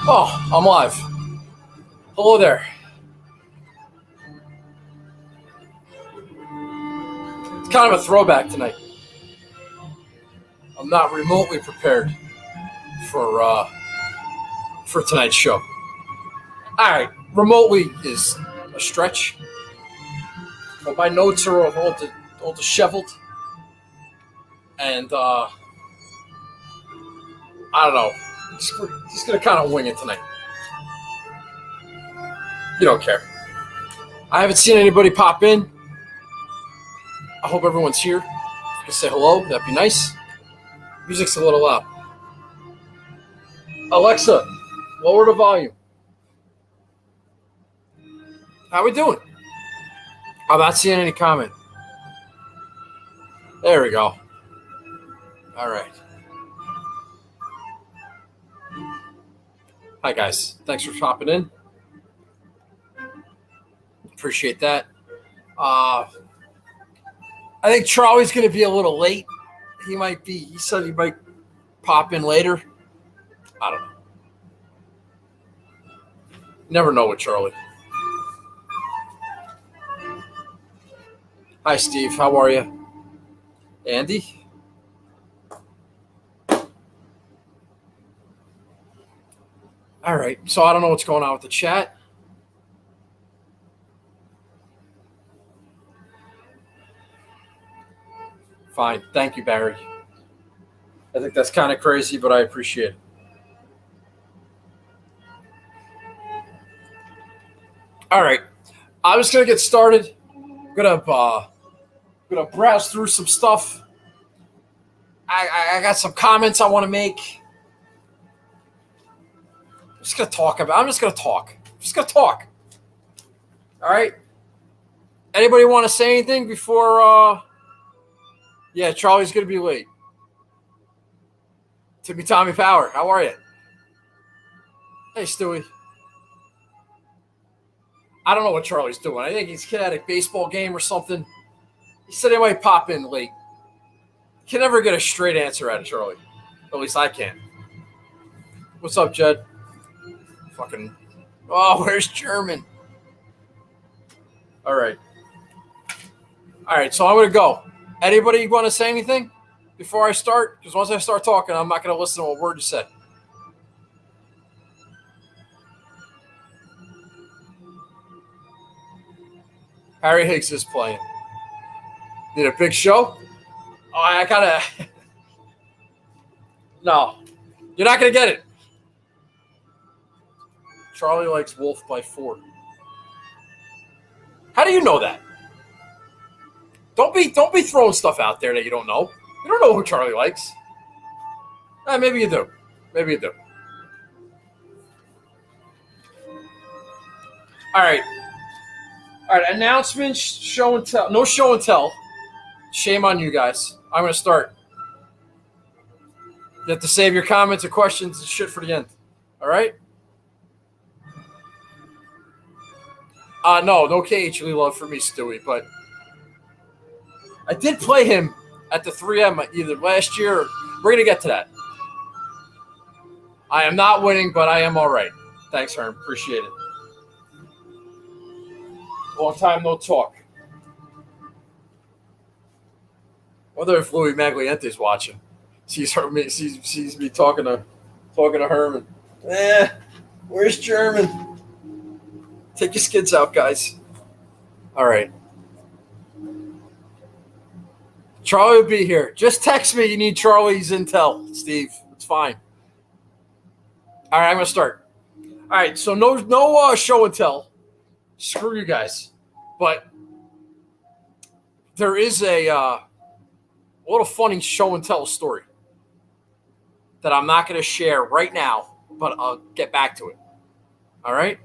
Oh, I'm live. Hello there. It's kind of a throwback tonight. I'm not remotely prepared for tonight's show. All right, remotely is a stretch, but my notes are all disheveled, and I don't know. Just gonna kind of wing it tonight. You don't care. I haven't seen anybody pop in. I hope everyone's here. If you can say hello, that'd be nice. Music's a little loud. Alexa, lower the volume. How we doing? I'm not seeing any comment. There we go. All right. Hi, guys. Thanks for popping in. Appreciate that. I think Charlie's going to be a little late. He said he might pop in later. I don't know. Never know with Charlie. Hi, Steve. How are you? Andy? All right. So I don't know what's going on with the chat. Fine. Thank you, Barry. I think that's kind of crazy, but I appreciate it. All right. I'm just going to get started. I'm going to browse through some stuff. I got some comments I want to make. I'm just going to talk. All right. Anybody want to say anything before? Yeah, Charlie's going to be late. Timmy Tommy Power, how are you? Hey, Stewie. I don't know what Charlie's doing. I think he's at a baseball game or something. He said he might pop in late. Can never get a straight answer out of Charlie. At least I can. What's up, Jed? Fucking. Oh, where's German? All right. So I'm going to go. Anybody want to say anything before I start? Because once I start talking, I'm not going to listen to a word you say. Harry Higgs is playing. Need a big show? Oh, I gotta. No, you're not gonna get it. Charlie likes Wolf by 4. How do you know that? Don't be throwing stuff out there that you don't know. You don't know who Charlie likes. Maybe you do. All right. Announcements, show and tell. No show and tell. Shame on you guys. I'm gonna start. You have to save your comments and questions and shit for the end. All right? No KHL love for me, Stewie, but I did play him at the 3M either last year or we're going to get to that. I am not winning, but I am all right. Thanks, Herm. Appreciate it. Long time no talk. Wonder if Louis Magliente's watching. Sees me talking to Herman. Where's German? Take your skids out, guys. All right. Charlie will be here. Just text me you need Charlie's intel, Steve. It's fine. All right, I'm going to start. All right, so no show and tell. Screw you guys. But there is a little funny show and tell story that I'm not going to share right now, but I'll get back to it. All right?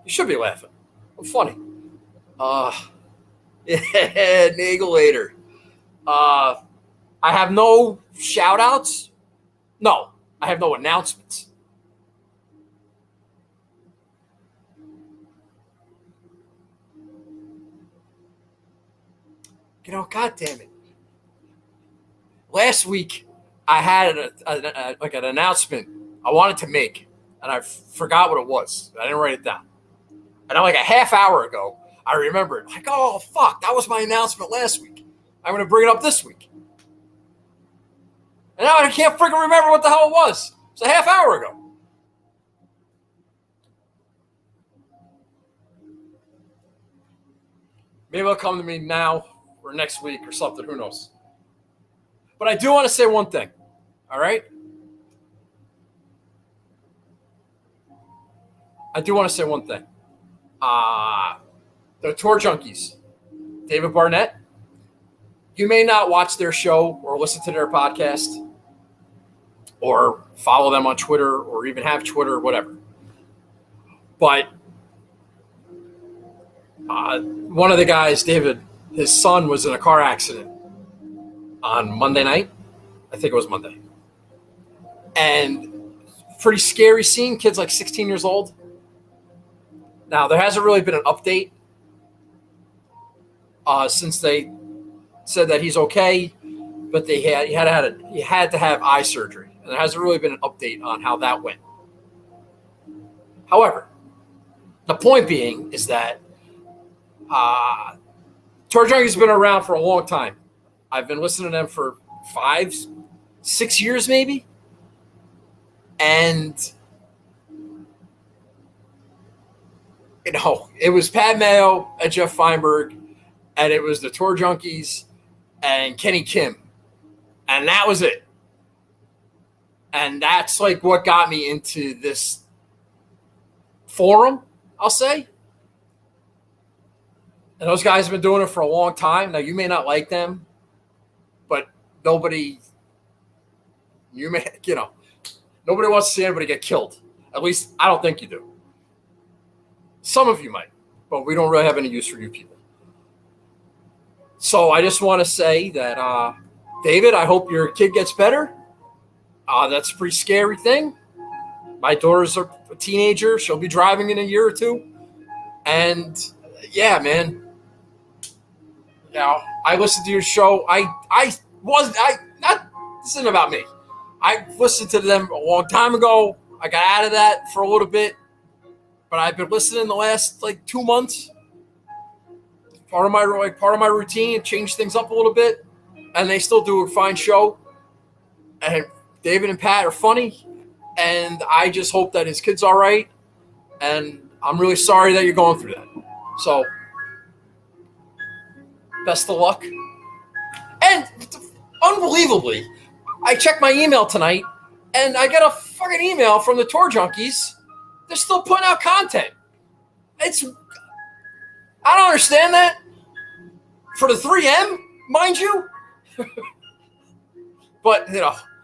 You should be laughing. I'm funny. Yeah, Nagelator. I have no shout-outs. No, I have no announcements. God damn it. Last week, I had an announcement I wanted to make. and I forgot what it was. I didn't write it down. And like a half hour ago, I remembered, like, oh, fuck, that was my announcement last week. I'm going to bring it up this week. And now I can't freaking remember what the hell it was. It's a half hour ago. Maybe it'll come to me now or next week or something. Who knows? But I do want to say one thing. All right? I do want to say one thing. The Tour Junkies, David Barnett, you may not watch their show or listen to their podcast or follow them on Twitter or even have Twitter or whatever. But one of the guys, David, his son was in a car accident on Monday night. I think it was Monday. And pretty scary scene. Kid's like 16 years old. Now, there hasn't really been an update since they said that he's okay, but he had to have eye surgery. And there hasn't really been an update on how that went. However, the point being is that Tour Junkies has been around for a long time. I've been listening to them for 5-6 years maybe. And, you know, it was Pat Mayo and Jeff Feinberg, and it was the Tour Junkies and Kenny Kim. And that was it. And that's like what got me into this forum, I'll say. And those guys have been doing it for a long time. Now, you may not like them, but nobody wants to see anybody get killed. At least I don't think you do. Some of you might, but we don't really have any use for you people. So I just want to say that, David, I hope your kid gets better. That's a pretty scary thing. My daughter's a teenager. She'll be driving in a year or two. And, yeah, man. You know, I listened to your show. This isn't about me. I listened to them a long time ago. I got out of that for a little bit. But I've been listening the last, 2 months. Part of my routine, change things up a little bit. And they still do a fine show. And David and Pat are funny. And I just hope that his kid's all right. And I'm really sorry that you're going through that. So, best of luck. And unbelievably, I checked my email tonight, and I got a fucking email from the Tour Junkies. They're still putting out content. I don't understand that. For the 3M, mind you. But,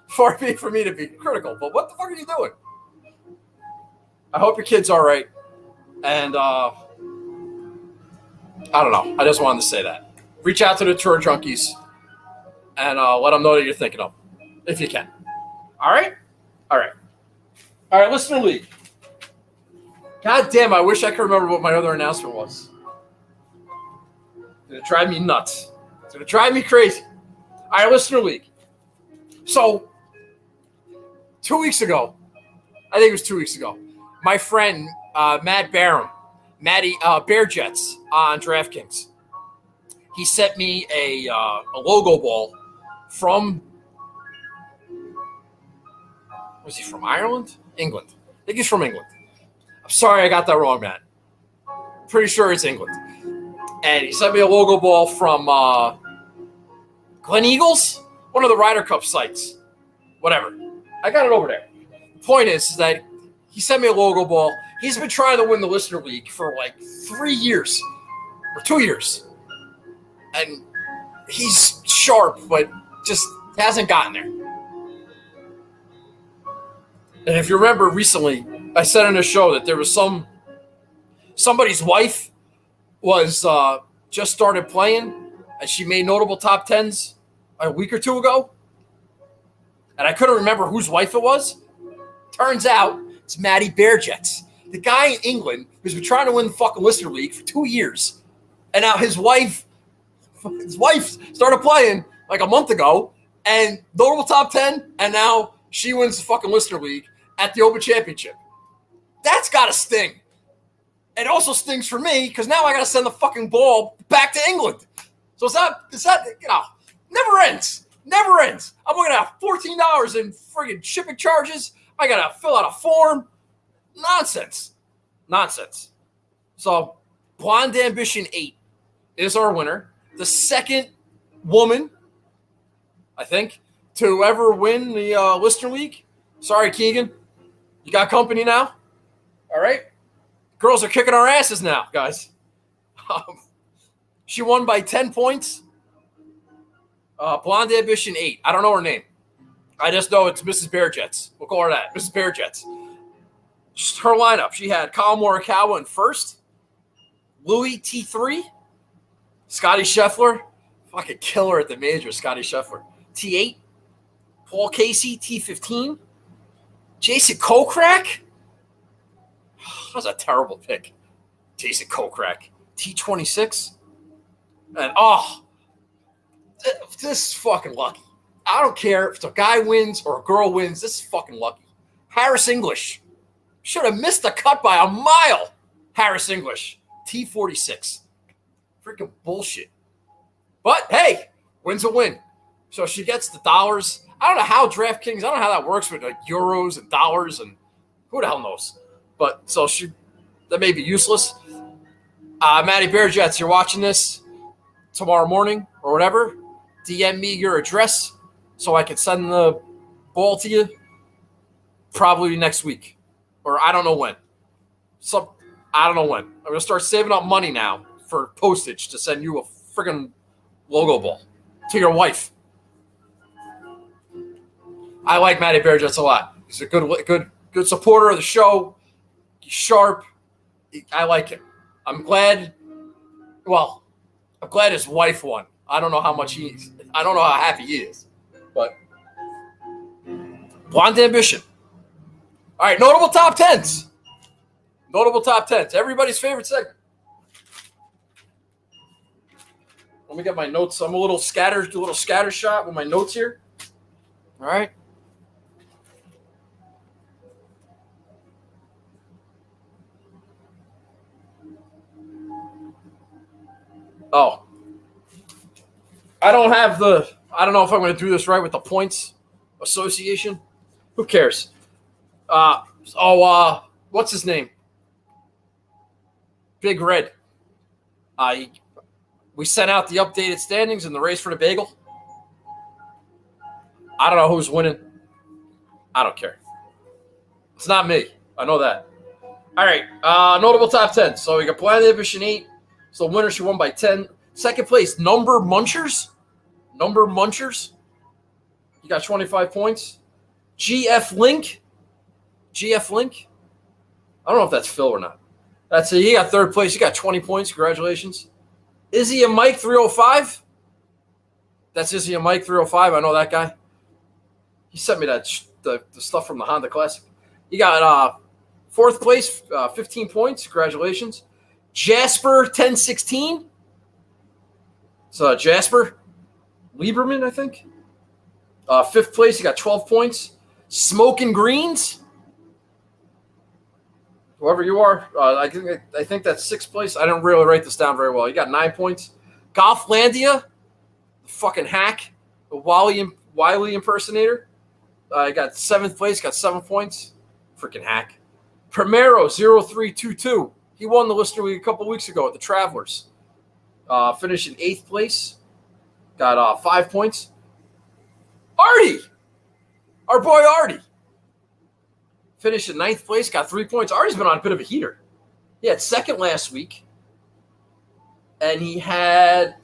far be it for me to be critical. But what the fuck are you doing? I hope your kid's all right. And, I don't know. I just wanted to say that. Reach out to the Tour Junkies and let them know that you're thinking of them, if you can. All right? All right, listener league. God damn, I wish I could remember what my other announcement was. It's going to drive me nuts. It's going to drive me crazy. All right, listener league. So, 2 weeks ago, I think it was 2 weeks ago, my friend Matt Barham, Matty Bear Jets on DraftKings, he sent me a logo ball from, was he from Ireland? England. I think he's from England. I'm sorry I got that wrong, Matt. Pretty sure it's England. And he sent me a logo ball from Glen Eagles, one of the Ryder Cup sites. Whatever. I got it over there. The point is that he sent me a logo ball. He's been trying to win the Listener League for 3 years or 2 years. And he's sharp, but just hasn't gotten there. And if you remember recently, I said on the show that there was somebody's wife was just started playing, and she made notable top tens a week or two ago. And I couldn't remember whose wife it was. Turns out it's Matty Bearjets, the guy in England who's been trying to win the fucking Listener League for 2 years. And now his wife started playing a month ago and notable top 10, and now she wins the fucking Listener League at the Open Championship. That's got to sting. It also stings for me because now I got to send the fucking ball back to England. So it's that never ends. Never ends. I'm looking at $14 in friggin' shipping charges. I got to fill out a form. Nonsense. So Blonde Ambition 8 is our winner. The second woman, I think, to ever win the Lister League. Sorry, Keegan. You got company now? All right. Girls are kicking our asses now, guys. She won by 10 points. Blonde Ambition 8. I don't know her name. I just know it's Mrs. Bearjets. We'll call her that. Mrs. Bearjets. Her lineup. She had Kyle Morikawa in first. Louis T3. Scotty Scheffler. Fucking killer at the major, Scotty Scheffler. T8. Paul Casey, T15. Jason Kokrak. That was a terrible pick. Jason Kokrak. T26. And, this is fucking lucky. I don't care if a guy wins or a girl wins. This is fucking lucky. Harris English. Should have missed the cut by a mile. Harris English. T46. Freaking bullshit. But, hey, win's a win. So she gets the dollars. I don't know how DraftKings, I don't know how that works with like euros and dollars and who the hell knows. But so that may be useless. Matty Bearjets, you're watching this tomorrow morning or whatever. DM me your address so I can send the ball to you probably next week. Or I don't know when. I don't know when. I'm going to start saving up money now for postage to send you a friggin' logo ball to your wife. I like Matty Bearjets a lot. He's a good supporter of the show. He's sharp. I like him. I'm glad his wife won. I don't know how happy he is. But Blonde Ambition. All right, notable top 10s. Everybody's favorite segment. Let me get my notes. I'm a little scatter shot with my notes here. All right. Oh. I don't know if I'm going to do this right with the points association. Who cares? What's his name? Big Red. We sent out the updated standings in the race for the bagel. I don't know who's winning. I don't care. It's not me. I know that. All right. Notable top 10. So we got Blonde Ambition 8. So the winner, she won by 10. Second place, Number Munchers. You got 25 points. GF Link. I don't know if that's Phil or not. That's it. He got third place. He got 20 points. Congratulations. Izzy and Mike 305. That's Izzy and Mike 305. I know that guy. He sent me the stuff from the Honda Classic. You got fourth place, 15 points. Congratulations. Jasper 1016. So Jasper Lieberman, I think. Fifth place, you got 12 points. Smoking Greens. Whoever you are, I think that's sixth place. I didn't really write this down very well. You got 9 points. Golflandia, the fucking hack, the Wiley impersonator. I got seventh place, got 7 points. Freaking hack. Primero 0322. He won the Lister League a couple weeks ago at the Travelers. Finished in 8th place. Got 5 points. Artie! Our boy Artie. Finished in 9th place. Got 3 points. Artie's been on a bit of a heater. He had second last week. And he had...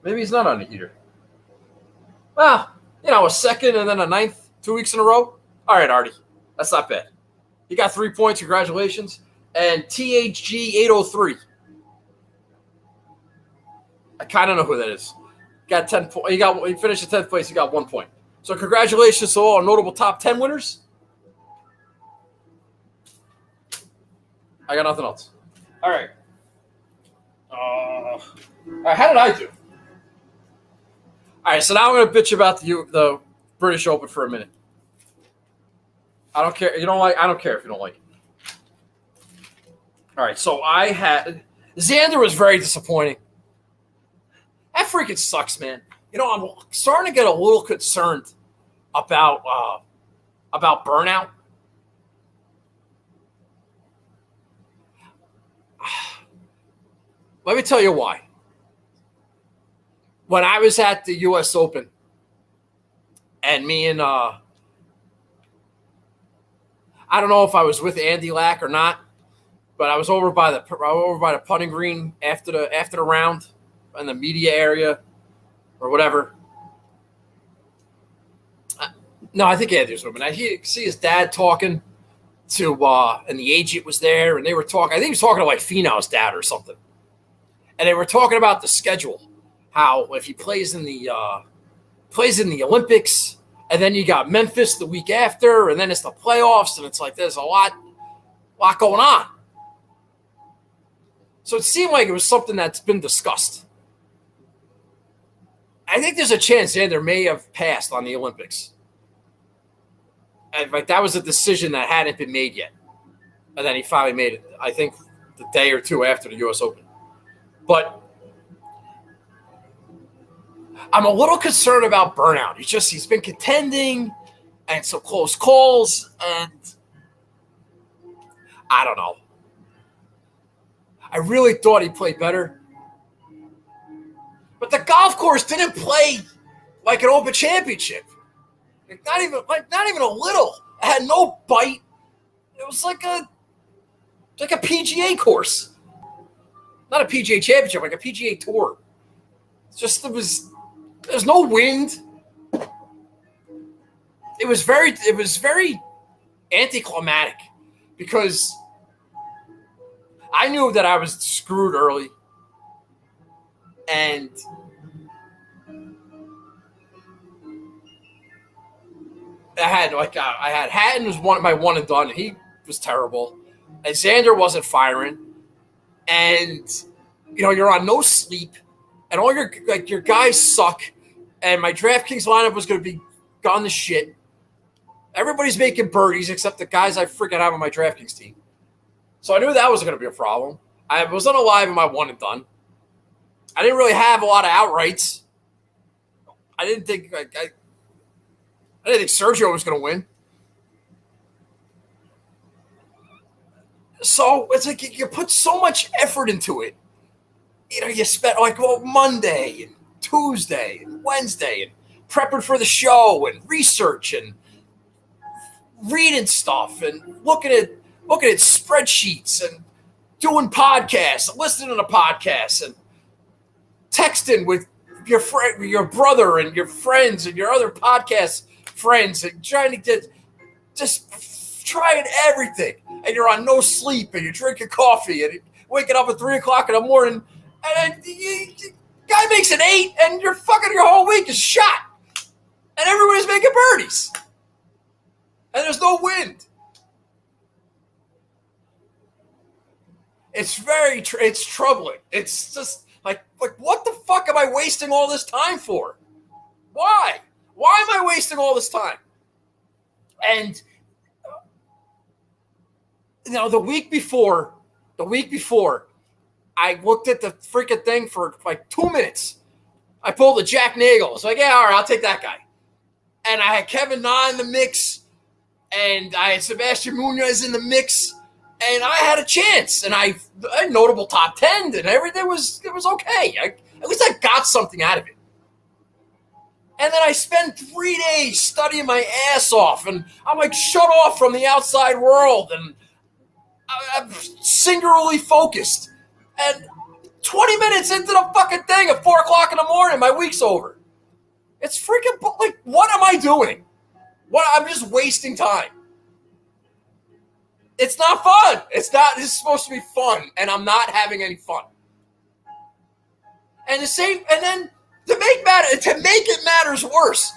maybe he's not on a heater. Well, a second and then a 9th 2 weeks in a row. All right, Artie. That's not bad. He got 3 points. Congratulations. And THG 803. I kind of know who that is. Got 10 points. He finished in 10th place. He got 1 point. So congratulations to all our notable top 10 winners. I got nothing else. All right. All right. How did I do? All right. So now I'm going to bitch about the British Open for a minute. I don't care. You don't like? I don't care if you don't like it. All right. So Xander was very disappointing. That freaking sucks, man. I'm starting to get a little concerned about burnout. Let me tell you why. When I was at the U.S. Open, and me and I don't know if I was with Andy Lack or not, but I was over by the putting green after the round in the media area or whatever. No, I think Andy was with me. I see his dad talking to, and the agent was there, and they were talking. I think he was talking to like Finau's dad or something, and they were talking about the schedule. How if he plays in the Olympics, and then you got Memphis the week after, and then it's the playoffs, and it's like there's a lot going on. So it seemed like it was something that's been discussed. I think there's a chance Xander may have passed on the Olympics. And like that was a decision that hadn't been made yet. And then he finally made it, I think, the day or two after the U.S. Open. But I'm a little concerned about burnout. He's been contending and some close calls, and I don't know. I really thought he played better. But the golf course didn't play like an Open Championship. Not even a little. It had no bite. It was like a PGA course. Not a PGA Championship, like a PGA Tour. There's no wind. It was very anticlimactic because I knew that I was screwed early. And I had Hatton was my one and done. He was terrible. And Xander wasn't firing. And you're on no sleep, and all your guys suck. And my DraftKings lineup was going to be gone to shit. Everybody's making birdies except the guys I freaking have on my DraftKings team. So I knew that was going to be a problem. I was unalive in my one and done. I didn't really have a lot of outrights. I didn't think Sergio was going to win. So it's like you put so much effort into it. You spent Monday and Tuesday and Wednesday and prepping for the show and research and reading stuff and looking at spreadsheets and doing podcasts, and listening to podcasts and texting with your brother and your friends and your other podcast friends and trying to trying everything. And you're on no sleep and you're drinking coffee and waking up at 3:00 in the morning, and then guy makes an 8 and your whole week is shot. And everybody's making birdies. And there's no wind. It's troubling. It's just like what the fuck am I wasting all this time for? Why? Why am I wasting all this time? And the week before, I looked at the freaking thing for like 2 minutes. I pulled a Jack Nagel. I was like, yeah, all right, I'll take that guy. And I had Kevin Na in the mix, and I had Sebastian Munoz in the mix, and I had a chance. And I had notable top 10, and everything was okay. At least I got something out of it. And then I spent 3 days studying my ass off, and I'm like shut off from the outside world, and I'm singularly focused. And 20 minutes into the fucking thing at 4:00 in the morning, my week's over. It's freaking like, what am I doing? I'm just wasting time. It's not fun. It's not. This is supposed to be fun, and I'm not having any fun. And then to make it matters worse,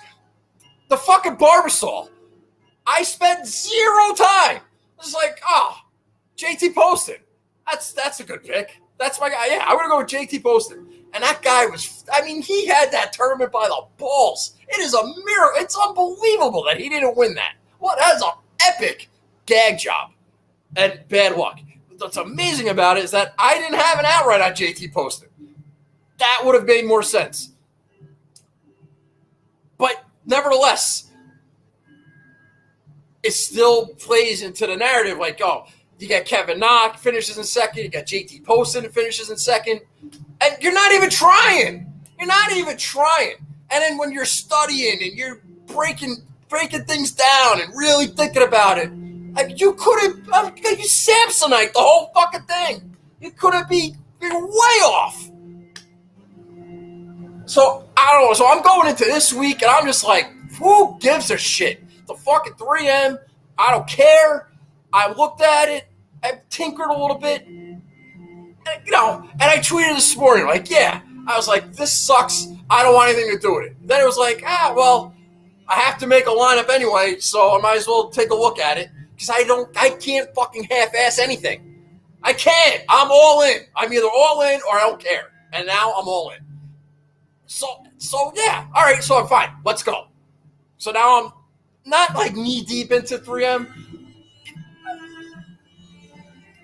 the fucking Barbasol. I spent 0 time. It's like, JT Poston. That's a good pick. That's my guy. Yeah, I'm gonna go with JT Poston. And And that guy he had that tournament by the balls. It is a miracle. It's unbelievable that he didn't win that. That is an epic gag job and bad luck. What's amazing about it is that I didn't have an outright on JT Poston. That would have made more sense. But nevertheless, it still plays into the narrative like, you got Kevin Knock finishes in second, you got JT Poston who finishes in second, and you're not even trying. You're not even trying. And then when you're studying and you're breaking things down and really thinking about it, you couldn't, you Samsonite the whole fucking thing. You couldn't be, you're way off. So, I don't know. So I'm going into this week and I'm just like, who gives a shit? The fucking 3M, I don't care. I looked at it, I tinkered a little bit, and I tweeted this morning, like, I was like, this sucks. I don't want anything to do with it. Then it was like, I have to make a lineup anyway, so I might as well take a look at it. Because I can't fucking half-ass anything. I can't. I'm all in. I'm either all in or I don't care. And now I'm all in. So yeah. All right, so I'm fine. Let's go. So now I'm not like knee-deep into 3M.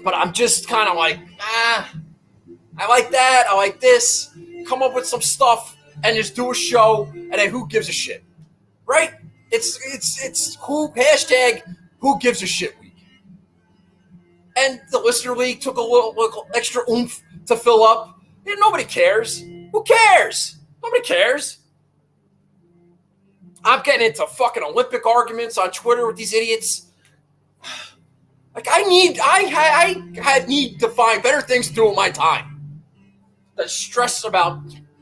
But I'm just kind of like, I like that. I like this. Come up with some stuff and just do a show. And then who gives a shit? Right? It's who gives a shit week. And the listener league took a little extra oomph to fill up. Nobody cares. Who cares? Nobody cares. I'm getting into fucking Olympic arguments on Twitter with these idiots. Like I need to find better things to do with my time than stress about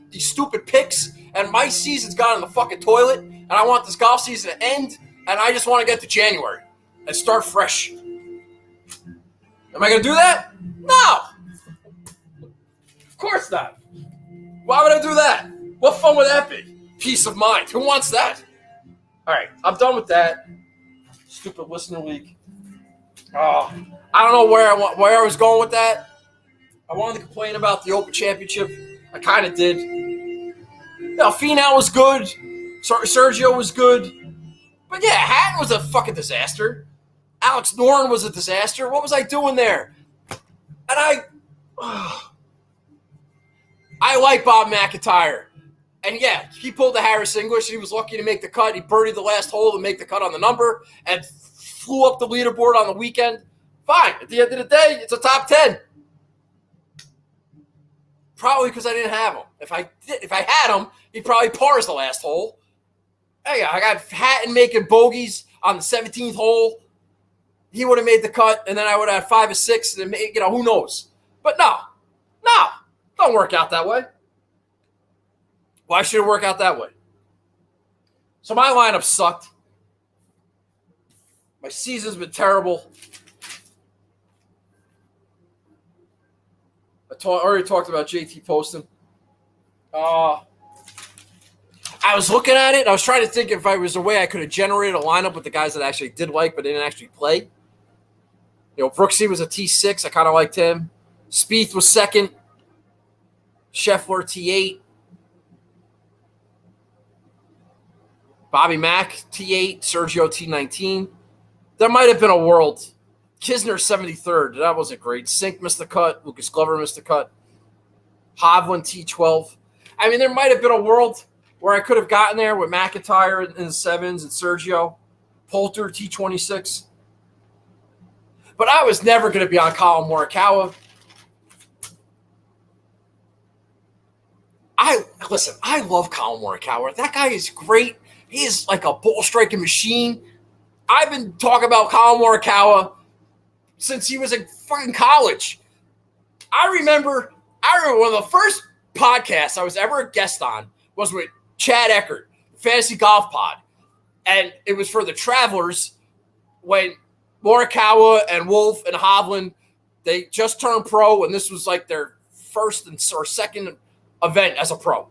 these stupid picks. And my season's gone in the fucking toilet. And I want this golf season to end. And I just want to get to January and start fresh. Am I going to do that? No. Of course not. Why would I do that? What fun would that be? Peace of mind. Who wants that? All right, I'm done with that. Stupid listener league. I don't know where I was going with that. I wanted to complain about the Open Championship. I kind of did. Finau was good. Sergio was good. But yeah, Hatton was a fucking disaster. Alex Noren was a disaster. What was I doing there? And I like Bob McIntyre. And yeah, he pulled the Harris English. He was lucky to make the cut. He birdied the last hole to make the cut on the number and flew up the leaderboard on the weekend. Fine. At the end of the day, it's a top 10. Probably because I didn't have him. If I had him, he'd probably pars the last hole. Hey, I got Hatton making bogeys on the 17th hole. He would have made the cut, and then I would have had 5 or 6, and who knows? But no, don't work out that way. Why should it work out that way? So my lineup sucked. My season's been terrible. I already talked about JT Poston. I was looking at it, and I was trying to think if there was a way I could have generated a lineup with the guys that I actually did like but didn't actually play. Brooksy was a T6. I kind of liked him. Spieth was second. Scheffler, T8. Bobby Mack, T8. Sergio, T19. There might have been a world. Kisner, 73rd. That wasn't great. Sink missed the cut. Lucas Glover missed the cut. Hovland, T12. I mean, there might have been a world where I could have gotten there with McIntyre in the 7s and Sergio. Poulter, T26. But I was never going to be on Colin Morikawa. I love Colin Morikawa. That guy is great. He is like a ball striking machine. I've been talking about Colin Morikawa since he was in fucking college. I remember one of the first podcasts I was ever a guest on was with Chad Eckert, Fantasy Golf Pod. And it was for the Travelers when Morikawa and Wolf and Hovland, they just turned pro, and this was like their first or second event as a pro.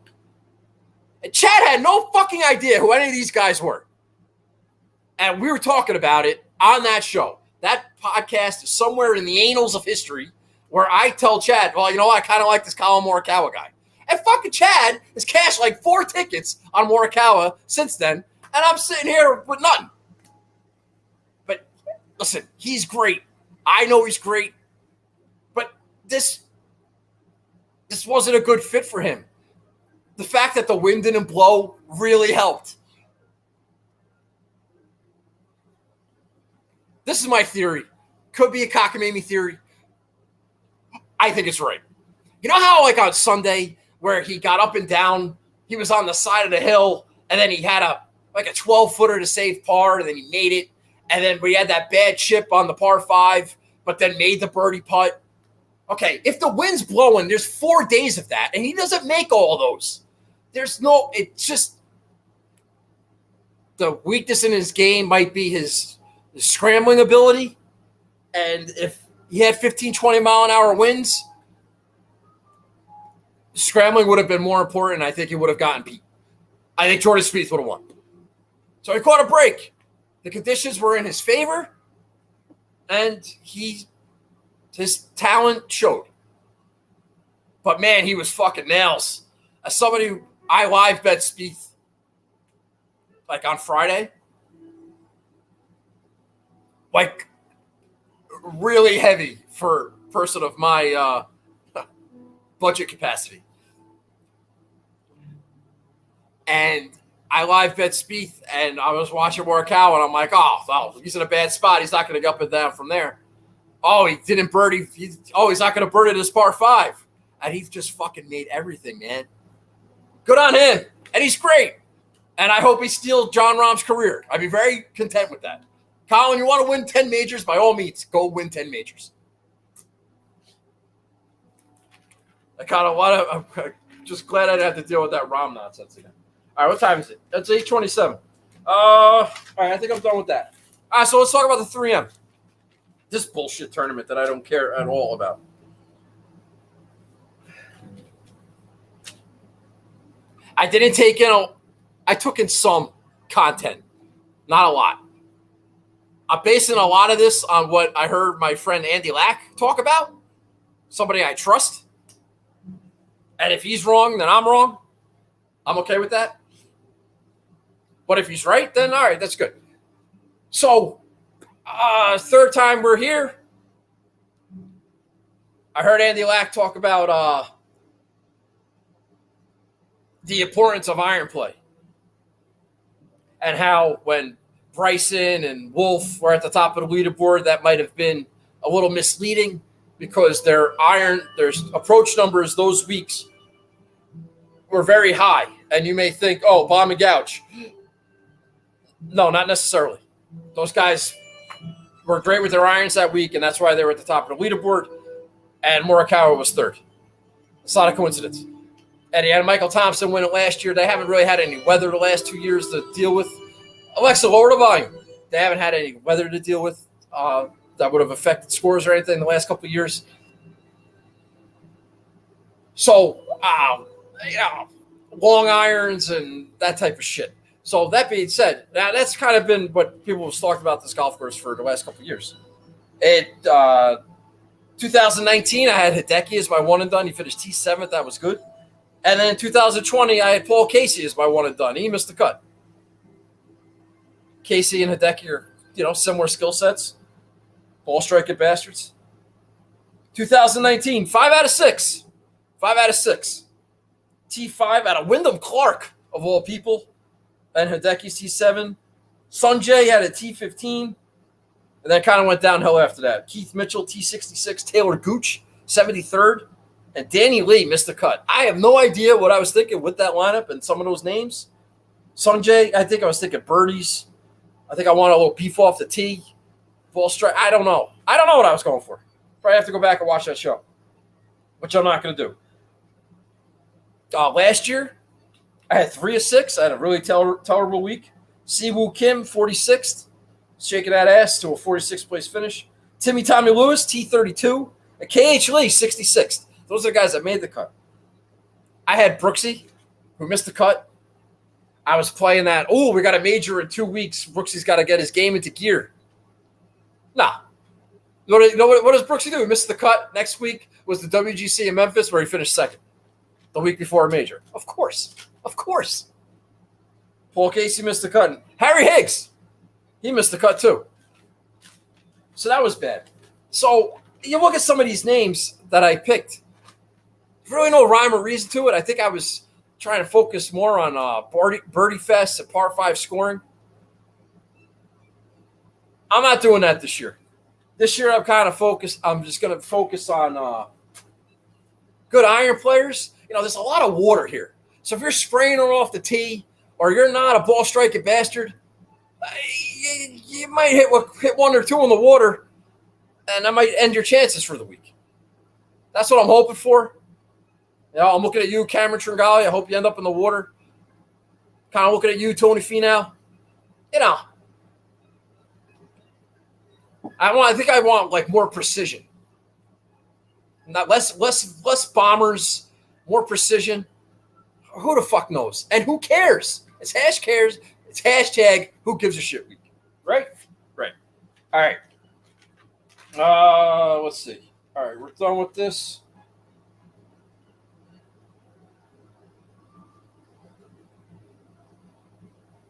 And Chad had no fucking idea who any of these guys were. And we were talking about it on that show. That podcast is somewhere in the annals of history where I tell Chad, well, you know what? I kind of like this Colin Morikawa guy. And fucking Chad has cashed like 4 tickets on Morikawa since then, and I'm sitting here with nothing. But listen, he's great. I know he's great. But this wasn't a good fit for him. The fact that the wind didn't blow really helped. This is my theory. Could be a cockamamie theory. I think it's right. You know how, like, on Sunday, where he got up and down, he was on the side of the hill, and then he had a 12-footer to save par, and then he made it, and then we had that bad chip on the par 5, but then made the birdie putt. Okay, if the wind's blowing, there's 4 days of that, and he doesn't make all of those. It's just the weakness in his game might be his scrambling ability, and if he had 15, 20-mile-an-hour winds, scrambling would have been more important. I think he would have gotten beat. I think Jordan Spieth would have won. So he caught a break. The conditions were in his favor, and his talent showed. But, man, he was fucking nails. As somebody I live bet Spieth, like, on Friday, like, really heavy for a person of my budget capacity. And I live bet Spieth, and I was watching Morikawa, and I'm like, oh, he's in a bad spot. He's not going to go up and down from there. Oh, he didn't birdie. He's not going to birdie this par 5. And he's just fucking made everything, man. Good on him. And he's great. And I hope he steals Jon Rahm's career. I'd be very content with that. Colin, you want to win 10 majors? By all means, go win 10 majors. I'm just glad I didn't have to deal with that Rahm nonsense again. All right, what time is it? It's 8:27. All right, I think I'm done with that. All right, so let's talk about the 3M. This bullshit tournament that I don't care at all about. I took in some content, not a lot. I'm basing a lot of this on what I heard my friend Andy Lack talk about, somebody I trust. And if he's wrong, then I'm wrong. I'm okay with that. But if he's right, then all right, that's good. So, third time we're here, I heard Andy Lack talk about the importance of iron play and how when Bryson and Wolf were at the top of the leaderboard, that might have been a little misleading because their approach numbers those weeks were very high. And you may think, oh, bomb and gouge. No, not necessarily. Those guys were great with their irons that week, and that's why they were at the top of the leaderboard. And Morikawa was third. It's not a coincidence. And he had Michael Thompson win it last year. They haven't really had any weather the last 2 years to deal with. Alexa, lower the volume. They haven't had any weather to deal with that would have affected scores or anything the last couple of years. So, long irons and that type of shit. So that being said, now that's kind of been what people have talked about this golf course for the last couple of years. 2019, I had Hideki as my one and done. He finished T7th. That was good. And then in 2020, I had Paul Casey as my one and done. He missed the cut. Casey and Hideki are, similar skill sets. Ball striking bastards. 2019, 5 out of 6. 5 out of 6. T5 out of Wyndham Clark, of all people. And Hideki's T7. Sanjay had a T15. And then kind of went downhill after that. Keith Mitchell, T66. Taylor Gooch, 73rd. And Danny Lee missed the cut. I have no idea what I was thinking with that lineup and some of those names. Sanjay, I think I was thinking birdies. I think I want a little beef off the tee. Ball strike. I don't know. I don't know what I was going for. Probably have to go back and watch that show, which I'm not going to do. Last year, I had 3 of 6. I had a really tolerable week. Siwoo Kim, 46th. Shaking that ass to a 46th place finish. Tommy Lewis, T32. And KH Lee, 66th. Those are the guys that made the cut. I had Brooksy, who missed the cut. I was playing that, we got a major in 2 weeks. Brooksy's got to get his game into gear. Nah. What does Brooksy do? He missed the cut. Next week was the WGC in Memphis where he finished second. the week before a major. Of course. Paul Casey missed the cut. And Harry Higgs, he missed the cut too. So that was bad. So you look at some of these names that I picked. There's really no rhyme or reason to it. I think I was trying to focus more on birdie fest and par 5 scoring. I'm not doing that this year. This year I'm kind of focused. I'm just going to focus on good iron players. There's a lot of water here. So if you're spraying it off the tee or you're not a ball striking bastard, you might hit 1 or 2 in the water, and that might end your chances for the week. That's what I'm hoping for. I'm looking at you, Cameron Tringali. I hope you end up in the water. Kind of looking at you, Tony Finau. I think I want like more precision. Not less bombers, more precision. Who the fuck knows? And who cares? It's cares. It's hashtag who gives a shit week. Right? Right. All right. Let's see. All right, we're done with this.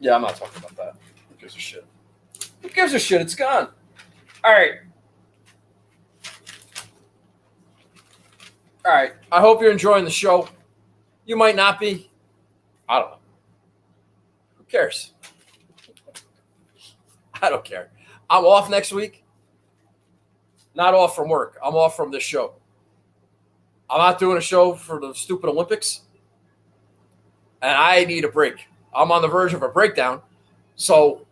Yeah, I'm not talking about that. Who gives a shit? Who gives a shit? It's gone. All right. All right. I hope you're enjoying the show. You might not be. I don't know. Who cares? I don't care. I'm off next week. Not off from work. I'm off from this show. I'm not doing a show for the stupid Olympics. And I need a break. I'm on the verge of a breakdown. So,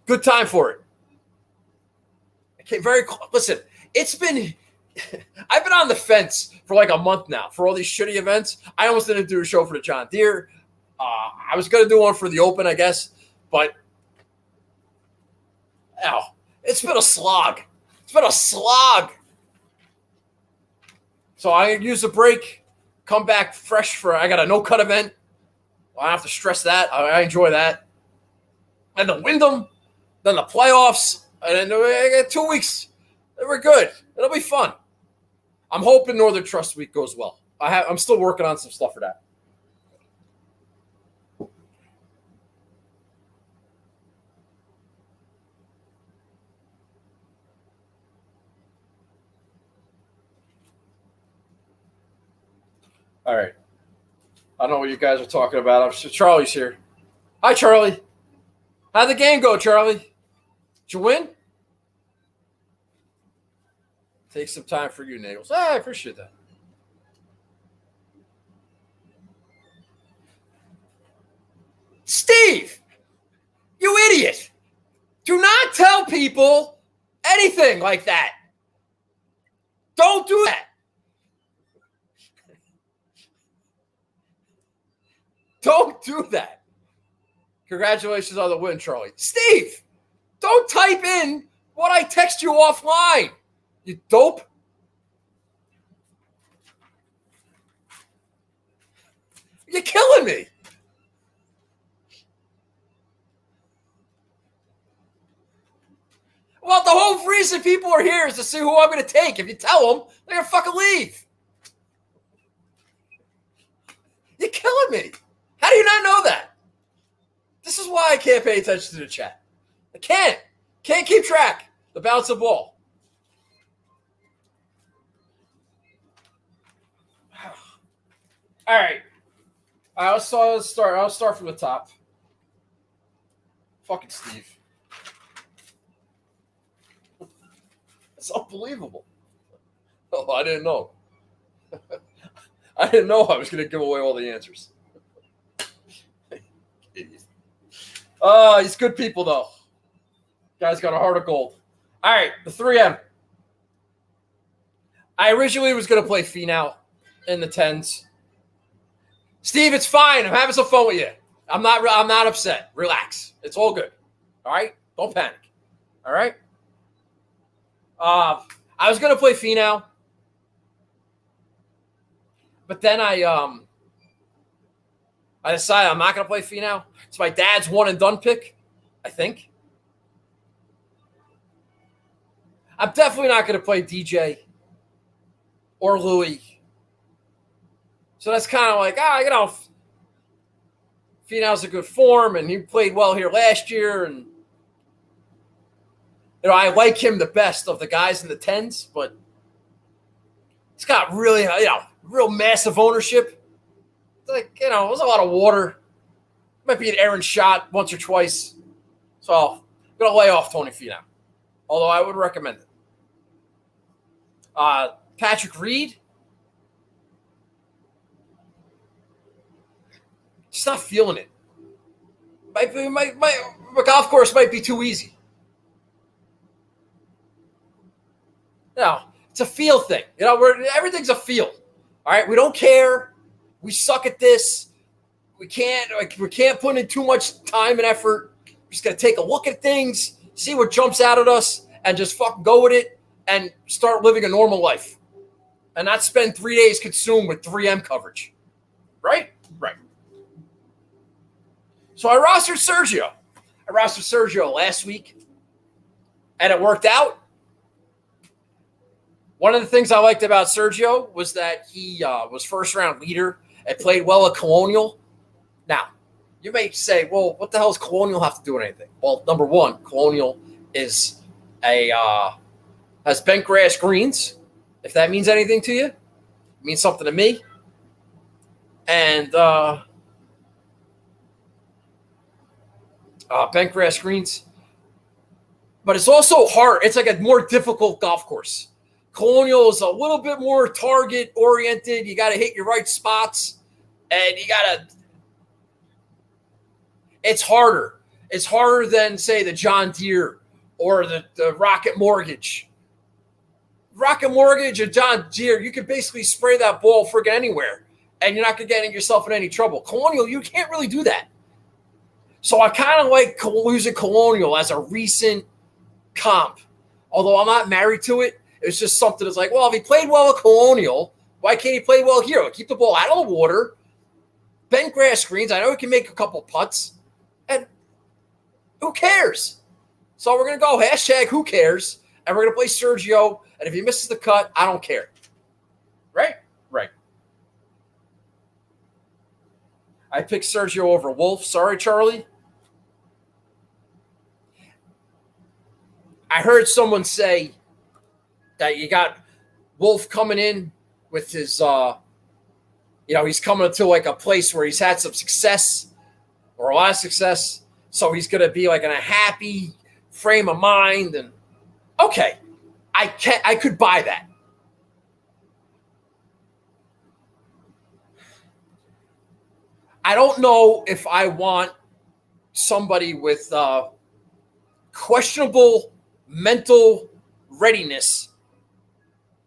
good time for it. Okay, listen, I've been on the fence for like a month now for all these shitty events. I almost didn't do a show for the John Deere. I was going to do one for the Open, I guess. But, it's been a slog. So I use a break, come back fresh I got a no-cut event. I don't have to stress that. I enjoy that. And the Wyndham, then the playoffs, and then I got 2 weeks. We're good. It'll be fun. I'm hoping Northern Trust Week goes well. I'm still working on some stuff for that. All right. I don't know what you guys are talking about. I'm sure Charlie's here. Hi, Charlie. How'd the game go, Charlie? Did you win? Take some time for you, Nagels. I appreciate that. Steve, you idiot. Do not tell people anything like that. Don't do that. Don't do that. Congratulations on the win, Charlie. Steve, don't type in what I text you offline, you dope. You're killing me. Well, the whole reason people are here is to see who I'm going to take. If you tell them, they're going to fucking leave. You're killing me. How do you not know that? This is why I can't pay attention to the chat. I can't. Can't keep track. The bounce of ball. All right. I'll start from the top. Fucking Steve. It's unbelievable. Oh, I didn't know. I didn't know I was going to give away all the answers. Idiot. He's good people, though. Guy's got a heart of gold. All right, the 3M. I originally was going to play Finau in the 10s. Steve, it's fine. I'm having some fun with you. I'm not upset. Relax. It's all good. All right? Don't panic. All right? I was going to play Finau. But then I decided I'm not going to play Finau. It's my dad's one and done pick, I think. I'm definitely not going to play DJ or Louis So that's kind of like, Finau's a good form, and he played well here last year. And, I like him the best of the guys in the 10s, but he's got really, real massive ownership. Like, there's a lot of water. Might be an errant shot once or twice. So I'm going to lay off Tony Finau, although I would recommend it. Patrick Reed. Just not feeling it. My golf course might be too easy. It's a feel thing. Everything's a feel. All right, we don't care. We suck at this. We can't put in too much time and effort. We're just gonna take a look at things, see what jumps out at us, and just fucking go with it and start living a normal life, and not spend 3 days consumed with 3M coverage. Right. So I rostered Sergio last week, and it worked out. One of the things I liked about Sergio was that he was first-round leader and played well at Colonial. Now, you may say, well, what the hell does Colonial have to do with anything? Well, number one, Colonial is has bent grass greens. If that means anything to you, it means something to me. And bent grass greens. But it's also hard. It's like a more difficult golf course. Colonial is a little bit more target oriented. You got to hit your right spots, and it's harder. It's harder than, say, the John Deere or the Rocket Mortgage. Rocket Mortgage or John Deere, you can basically spray that ball friggin' anywhere, and you're not going to get yourself in any trouble. Colonial, you can't really do that. So I kind of like using Colonial as a recent comp, although I'm not married to it. It's just something that's like, well, if he played well at Colonial, why can't he play well here? Keep the ball out of the water, bent grass greens. I know he can make a couple putts, and who cares? So we're going to go #who cares, and we're going to play Sergio, and if he misses the cut, I don't care. Right? I picked Sergio over Wolf. Sorry, Charlie. I heard someone say that you got Wolf coming in with his, he's coming to like a place where he's had some success or a lot of success. So he's going to be like in a happy frame of mind. And okay, I could buy that. I don't know if I want somebody with questionable mental readiness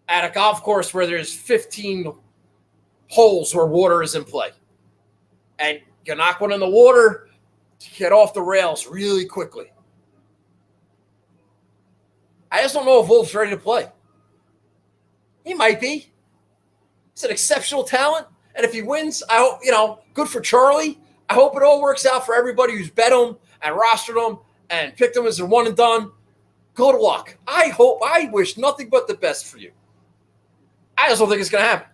at a golf course where there's 15 holes where water is in play. And you knock one in the water, get off the rails really quickly. I just don't know if Wolf's ready to play. He might be. He's an exceptional talent. And if he wins, I hope, good for Charlie. I hope it all works out for everybody who's bet him and rostered him and picked him as a one and done. Good luck. I wish nothing but the best for you. I just don't think it's going to happen.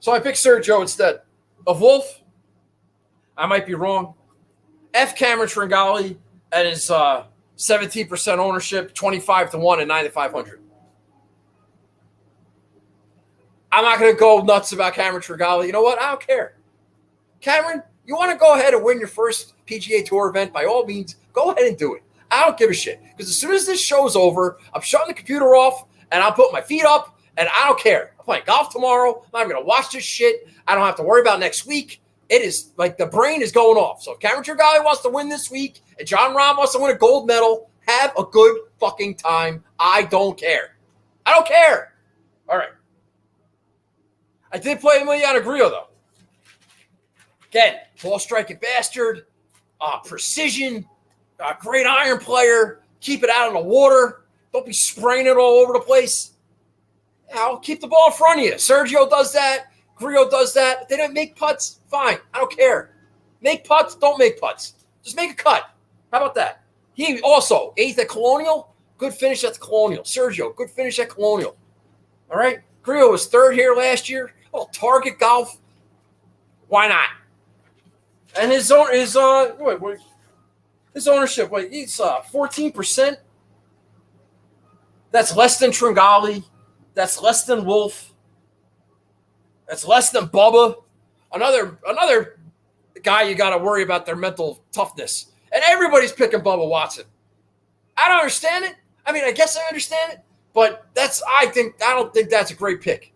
So I picked Sergio instead of Wolf. I might be wrong. F. Cameron Tringali and his 17% ownership, 25-1 at 9,500. I'm not going to go nuts about Cameron Tringali. You know what? I don't care. Cameron, you want to go ahead and win your first PGA Tour event, by all means, go ahead and do it. I don't give a shit. Because as soon as this show's over, I'm shutting the computer off, and I'll put my feet up, and I don't care. I'm playing golf tomorrow. I'm not going to watch this shit. I don't have to worry about next week. It is like the brain is going off. So if Cameron Tringali wants to win this week, and Jon Rahm wants to win a gold medal, have a good fucking time. I don't care. I don't care. All right. I did play Emiliano Grillo, though. Again, ball striking bastard, precision, great iron player. Keep it out of the water. Don't be spraying it all over the place. Keep the ball in front of you. Sergio does that. Grillo does that. If they don't make putts, fine. I don't care. Make putts, don't make putts. Just make a cut. How about that? He also, 8th at Colonial, good finish at the Colonial. Sergio, good finish at Colonial. All right? Grillo was 3rd here last year. Oh, Target Golf. Why not? And his ownership, he's 14%. That's less than Tringali. That's less than Wolf. That's less than Bubba. Another guy you got to worry about their mental toughness. And everybody's picking Bubba Watson. I don't understand it. I mean, I guess I understand it, but I don't think that's a great pick.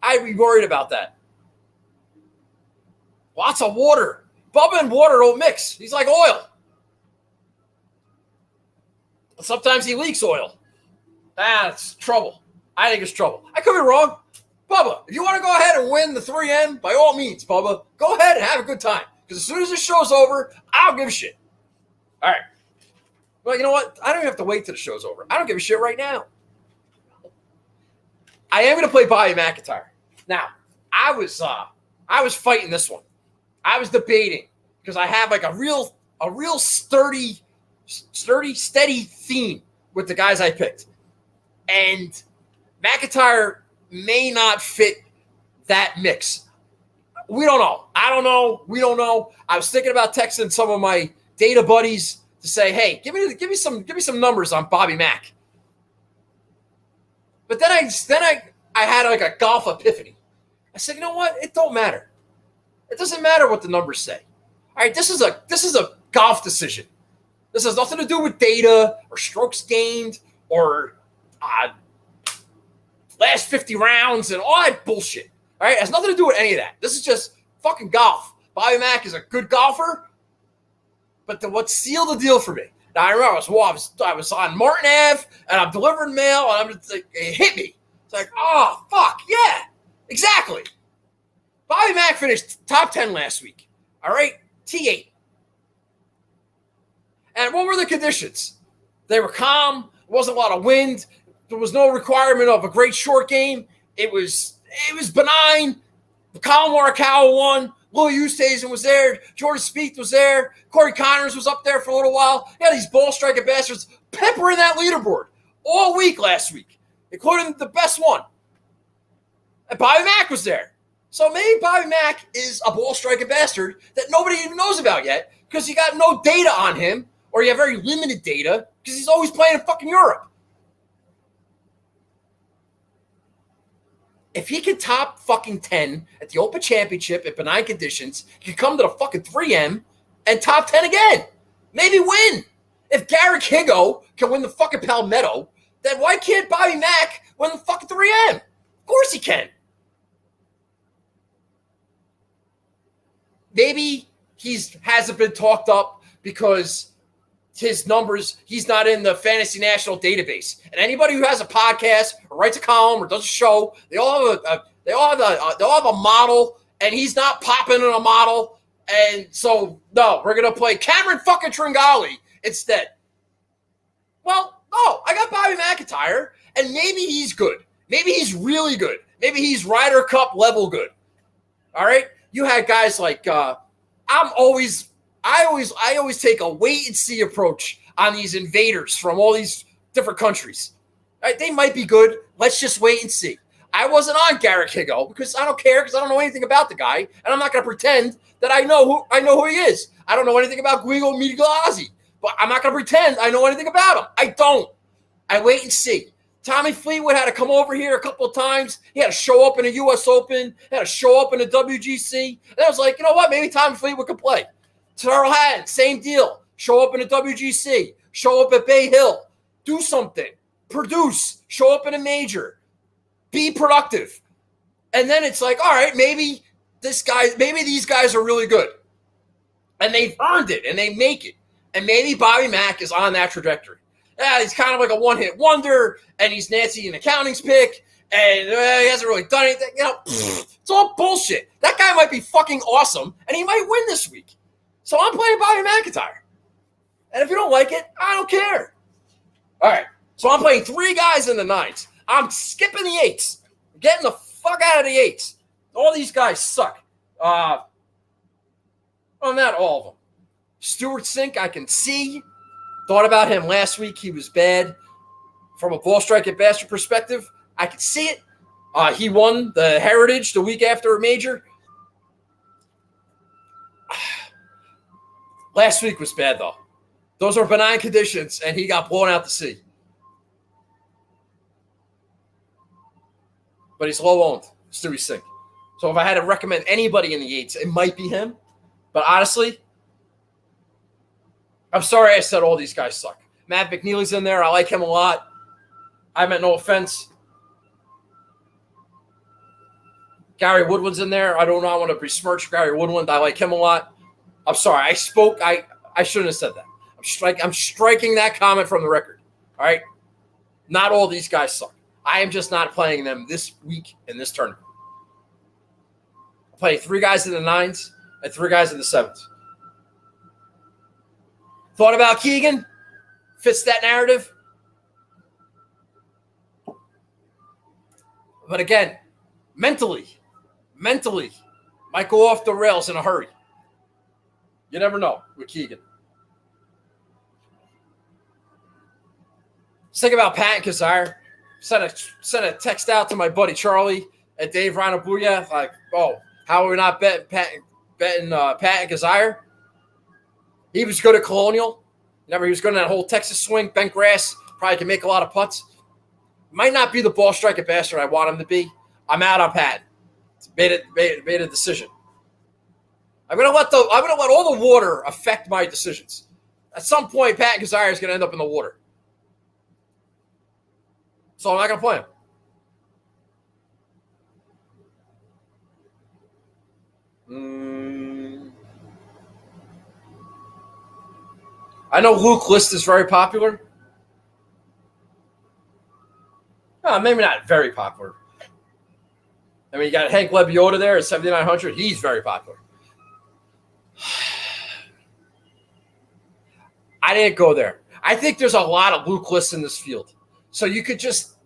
I'd be worried about that. Lots of water. Bubba and water don't mix. He's like oil. Sometimes he leaks oil. That's trouble. I think it's trouble. I could be wrong. Bubba, if you want to go ahead and win the 3M, by all means, Bubba, go ahead and have a good time. Because as soon as this show's over, I don't give a shit. All right. Well, you know what? I don't even have to wait till the show's over. I don't give a shit right now. I am going to play Bobby McIntyre. Now, I was fighting this one. I was debating because I have like a real sturdy, steady theme with the guys I picked. And McIntyre may not fit that mix. We don't know. I don't know. We don't know. I was thinking about texting some of my data buddies to say, hey, give me some numbers on Bobby Mack. But then I had like a golf epiphany. I said, you know what? It don't matter. It doesn't matter what the numbers say. All right, this is a golf decision. This has nothing to do with data or strokes gained or last 50 rounds and all that bullshit. All right, it has nothing to do with any of that. This is just fucking golf. Bobby Mack is a good golfer, but what sealed the deal for me? Now I remember I was on Martin Ave and I'm delivering mail and I'm just like, it hit me. It's like, oh fuck yeah, exactly. Bobby Mack finished top 10 last week. All right, T8. And what were the conditions? They were calm. There wasn't a lot of wind. There was no requirement of a great short game. It was benign. Colin Morikawa won. Louis Oosthuizen was there. Jordan Spieth was there. Corey Connors was up there for a little while. Yeah, these ball striking bastards peppering that leaderboard all week last week, including the best one. And Bobby Mack was there. So maybe Bobby Mack is a ball striking bastard that nobody even knows about yet because you got no data on him or you have very limited data because he's always playing in fucking Europe. If he can top fucking 10 at the Open Championship at benign conditions, he can come to the fucking 3M and top 10 again. Maybe win. If Garrick Higgo can win the fucking Palmetto, then why can't Bobby Mack win the fucking 3M? Of course he can. Maybe he hasn't been talked up because his numbers, he's not in the Fantasy National database. And anybody who has a podcast or writes a column or does a show, they all have a model, and he's not popping in a model. And so, no, we're going to play Cameron fucking Tringali instead. Well, no, I got Bobby McIntyre, and maybe he's good. Maybe he's really good. Maybe he's Ryder Cup level good. All right? You had guys like I always take a wait and see approach on these invaders from all these different countries. Right? They might be good. Let's just wait and see. I wasn't on Garrick Higgo because I don't care because I don't know anything about the guy, and I'm not going to pretend that I know who he is. I don't know anything about Guido Migolazzi, but I'm not going to pretend I know anything about him. I don't. I wait and see. Tommy Fleetwood had to come over here a couple of times. He had to show up in a U.S. Open. He had to show up in a WGC. And I was like, you know what? Maybe Tommy Fleetwood could play. Terrell Hatton, same deal. Show up in a WGC. Show up at Bay Hill. Do something. Produce. Show up in a major. Be productive. And then it's like, all right, maybe these guys are really good. And they've earned it, and they make it. And maybe Bobby Mack is on that trajectory. Yeah, he's kind of like a one-hit wonder, and he's Nancy and Accounting's pick, and he hasn't really done anything. You know, it's all bullshit. That guy might be fucking awesome, and he might win this week. So I'm playing Bobby McIntyre. And if you don't like it, I don't care. All right, so I'm playing 3 guys in the 9s. I'm skipping the 8s. I'm getting the fuck out of the 8s. All these guys suck. Well, not all of them. Stuart Sink, I can see. Thought about him last week. He was bad. From a ball striking bastard perspective, I could see it. He won the Heritage the week after a major. Last week was bad, though. Those are benign conditions, and he got blown out to sea. But he's low-owned, Stewie Sink. So if I had to recommend anybody in the 8s, it might be him. But honestly, I'm sorry I said all these guys suck. Matt McNeely's in there. I like him a lot. I meant no offense. Gary Woodward's in there. I do not want to besmirch Gary Woodward. I like him a lot. I'm sorry. I spoke. I shouldn't have said that. I'm striking that comment from the record. All right? Not all these guys suck. I am just not playing them this week in this tournament. I'm playing 3 guys in the 9s and 3 guys in the 7s. Thought about Keegan? Fits that narrative? But again, mentally, might go off the rails in a hurry. You never know with Keegan. Let's think about Pat and Kazire. Sent a text out to my buddy Charlie at Dave Ranabuya. Like, oh, how are we not betting Pat and Kazire? He was good at Colonial. Remember, he was good in that whole Texas swing, bent grass. Probably can make a lot of putts. Might not be the ball striking bastard I want him to be. I'm out on Pat. Made a decision. I'm gonna let all the water affect my decisions. At some point, Pat Kazire is gonna end up in the water. So I'm not gonna play him. I know Luke List is very popular. Maybe not very popular. I mean, you got Hank Lebioda there at 7,900. He's very popular. I didn't go there. I think there's a lot of Luke Lists in this field. So you could just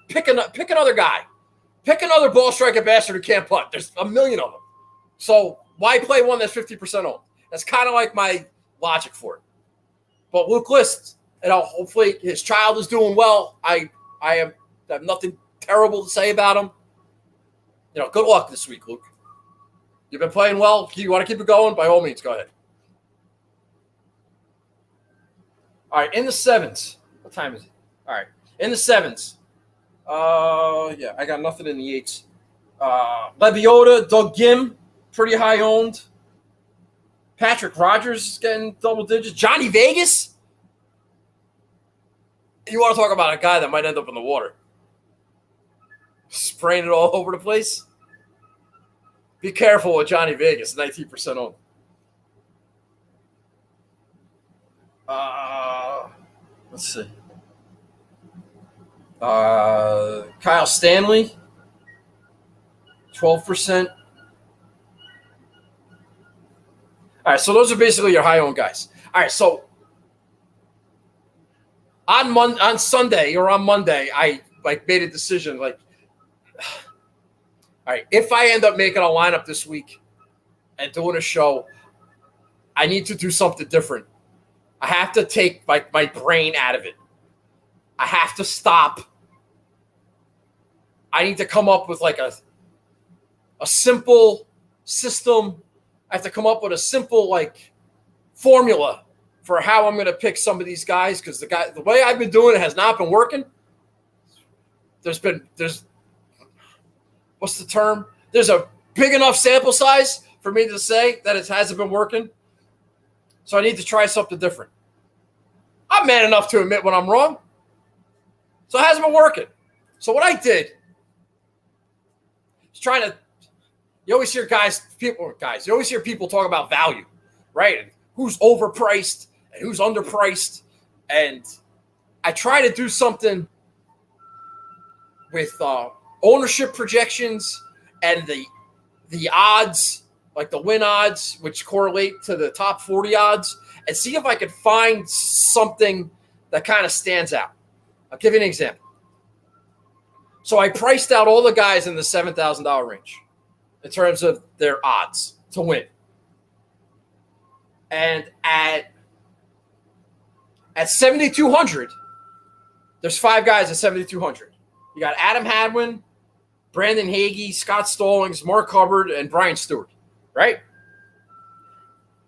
pick another guy. Pick another ball striking bastard who can't putt. There's a million of them. So why play one that's 50% owned? That's kind of like my logic for it. But Luke List, hopefully his child is doing well. I have nothing terrible to say about him. Good luck this week, Luke. You've been playing well. You want to keep it going? By all means, go ahead. All right, in the 7s. What time is it? All right, in the 7s. Yeah, I got nothing in the 8s. Lebioda, Doug Gim, pretty high owned. Patrick Rogers is getting double digits. Johnny Vegas. You want to talk about a guy that might end up in the water. Spraying it all over the place. Be careful with Johnny Vegas, 19% owned. Let's see. Kyle Stanley, 12%. All right, so those are basically your high-owned guys. All right, so on Sunday or on Monday, I made a decision. All right, if I end up making a lineup this week and doing a show, I need to do something different. I have to take my brain out of it. I have to stop. I need to come up with a simple system. I have to come up with a simple formula for how I'm going to pick some of these guys because the way I've been doing it has not been working. There's what's the term? There's a big enough sample size for me to say that it hasn't been working. So I need to try something different. I'm man enough to admit when I'm wrong. So it hasn't been working. So what I did is trying to – you always hear you always hear people talk about value, right? And who's overpriced and who's underpriced. And I try to do something with ownership projections and the odds, like the win odds, which correlate to the top 40 odds, and see if I could find something that kind of stands out. I'll give you an example. So I priced out all the guys in the $7,000 range in terms of their odds to win. And at 7,200, there's 5 guys at 7,200. You got Adam Hadwin, Brandon Hagee, Scott Stallings, Mark Hubbard, and Brian Stewart, right?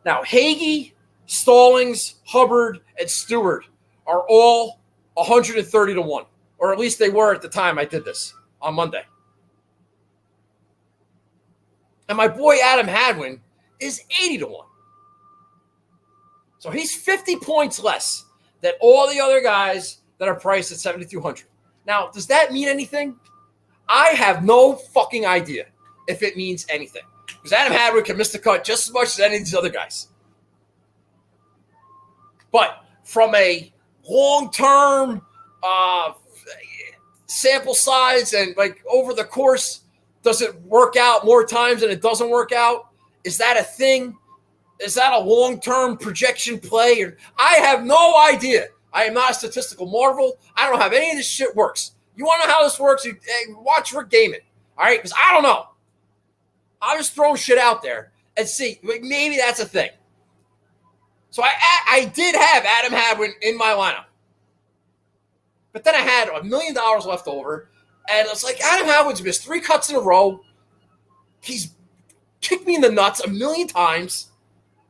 Now, Hagee, Stallings, Hubbard, and Stewart are all 130 to 1, or at least they were at the time I did this on Monday. And my boy Adam Hadwin is 80 to 1. So he's 50 points less than all the other guys that are priced at 7,200. Now, does that mean anything? I have no fucking idea if it means anything. Because Adam Hadwin can miss the cut just as much as any of these other guys. But from a long-term sample size and like over the course, does it work out more times than it doesn't work out? Is that a thing? Is that a long-term projection play? I have no idea. I am not a statistical marvel. I don't know how any of this shit works. You want to know how this works? You watch Rick Gaiman, all right? Because I don't know. I'm just throwing shit out there and see. Maybe that's a thing. So I did have Adam Hadwin in my lineup. But then I had $1 million left over. And it's like, Adam Hadwin's missed 3 cuts in a row. He's kicked me in the nuts 1 million times.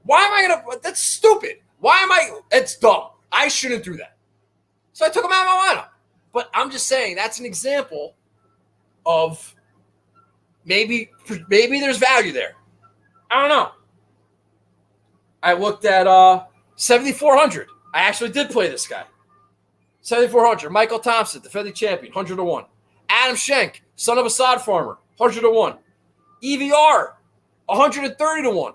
Why am I going to – that's stupid. Why am I – it's dumb. I shouldn't do that. So I took him out of my lineup. But I'm just saying that's an example of maybe there's value there. I don't know. I looked at 7,400. I actually did play this guy. 7,400. Michael Thompson, defending champion, 100 to 1. Adam Schenk, son of a sod farmer, 100 to 1. EVR, 130 to 1.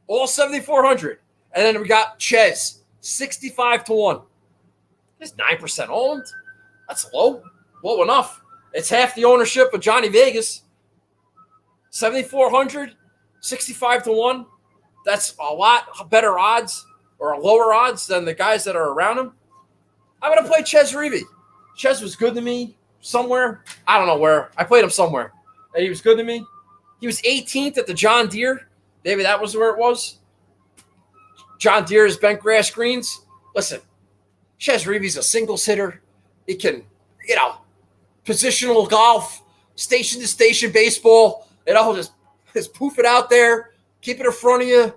All 7,400. And then we got Ches, 65 to 1. He's 9% owned. That's low. Low enough. It's half the ownership of Johnny Vegas. 7,400, 65 to 1. That's a lot better odds or lower odds than the guys that are around him. I'm going to play Ches Reavie. Ches was good to me somewhere. I don't know where. I played him somewhere. And he was good to me. He was 18th at the John Deere. Maybe that was where it was. John Deere's bent grass greens. Listen, Ches Reavie's a singles hitter. He can, positional golf, station-to-station baseball. Just poof it out there. Keep it in front of you.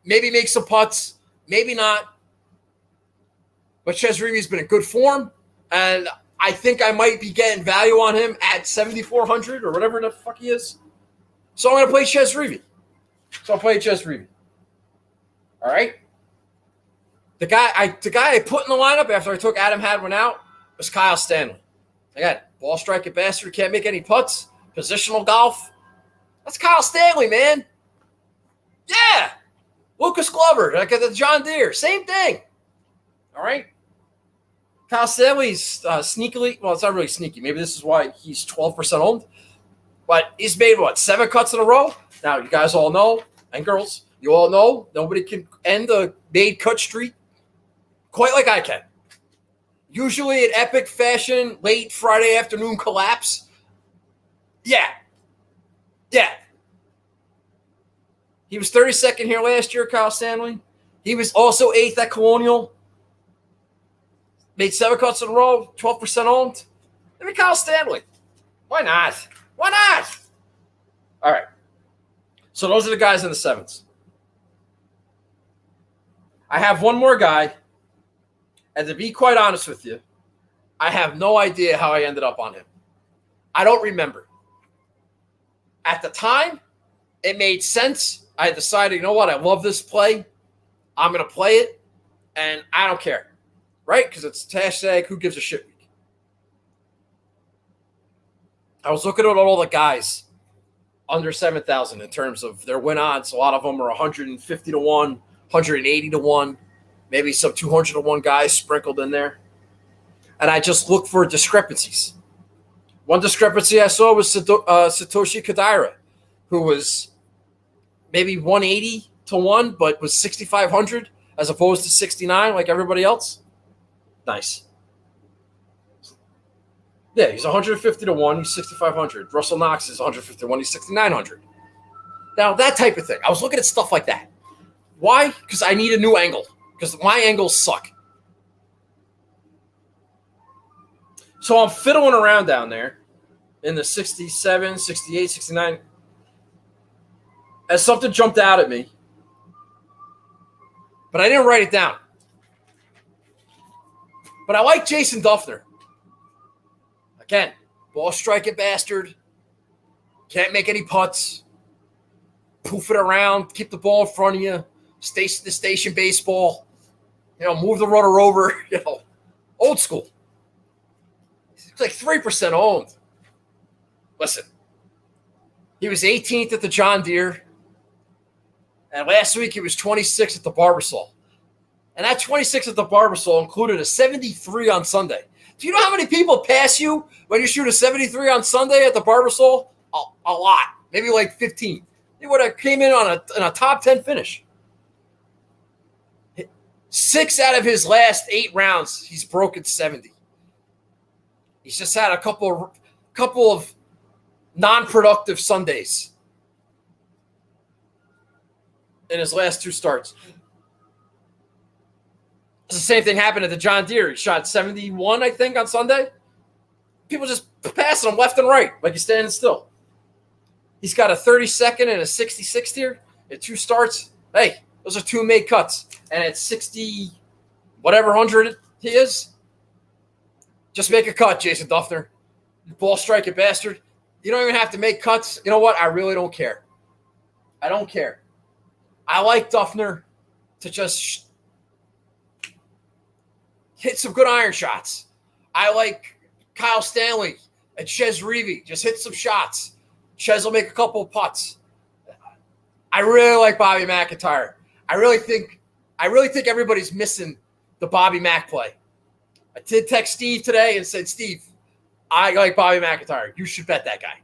Maybe make some putts. Maybe not. But Ches Reavie's been in good form. And I think I might be getting value on him at 7,400 or whatever the fuck he is. So I'm going to play Ches Reavie. All right? The guy I put in the lineup after I took Adam Hadwin out was Kyle Stanley. Again, ball striking bastard, can't make any putts. Positional golf. That's Kyle Stanley, man. Yeah. Lucas Glover, like at the John Deere. Same thing. All right? Kyle Stanley's sneakily, well, it's not really sneaky. Maybe this is why he's 12% owned. But he's made, 7 cuts in a row? Now, you guys all know, and girls, you all know, nobody can end a made cut streak quite like I can. Usually an epic fashion, late Friday afternoon collapse. Yeah. He was 32nd here last year, Kyle Stanley. He was also 8th at Colonial. Made 7 cuts in a row, 12% owned. Let me Kyle Stanley. Why not? All right. So those are the guys in the 7s. I have one more guy. And to be quite honest with you, I have no idea how I ended up on him. I don't remember. At the time, it made sense. I decided, you know what? I love this play. I'm going to play it. And I don't care. Right? Because it's hashtag who gives a shit week. I was looking at all the guys under 7,000 in terms of their win odds. A lot of them are 150 to 1, 180 to 1, maybe some 200 to 1 guys sprinkled in there. And I just looked for discrepancies. One discrepancy I saw was Satoshi Kodaira, who was maybe 180 to 1, but was 6,500 as opposed to 69 like everybody else. Nice. Yeah, he's 150 to 1. He's 6,500. Russell Knox is 150 to 1. He's 6,900. Now, that type of thing. I was looking at stuff like that. Why? Because I need a new angle. Because my angles suck. So I'm fiddling around down there. in the 67, 68, 69. As something jumped out at me, but I didn't write it down. But I like Jason Duffner. Again, ball striking bastard. Can't make any putts. Poof it around. Keep the ball in front of you. Station to station baseball. Move the runner over. Old school. He's like 3% owned. Listen, he was 18th at the John Deere. And last week he was 26th at the Barbasol. And that 26th at the Barbasol included a 73 on Sunday. Do you know how many people pass you when you shoot a 73 on Sunday at the Barbasol? A lot. Maybe like 15. He would have came in on a top 10 finish. 6 out of his last 8 rounds, he's broken 70. He's just had a couple of non-productive Sundays in his last 2 starts. The same thing happened at the John Deere. He shot 71, I think, on Sunday. People just passing him left and right, like he's standing still. He's got a 32nd and a 66th here at 2 starts. Hey, those are 2 made cuts. And at 60, whatever 100 he is, just make a cut, Jason Duffner. Ball striking bastard. You don't even have to make cuts. You know what? I really don't care. I don't care. I like Duffner to just hit some good iron shots. I like Kyle Stanley and Chez Reavie. Just hit some shots. Chez will make a couple of putts. I really like Bobby McIntyre. I really think everybody's missing the Bobby Mac play. I did text Steve today and said, Steve, I like Bobby McIntyre. You should bet that guy.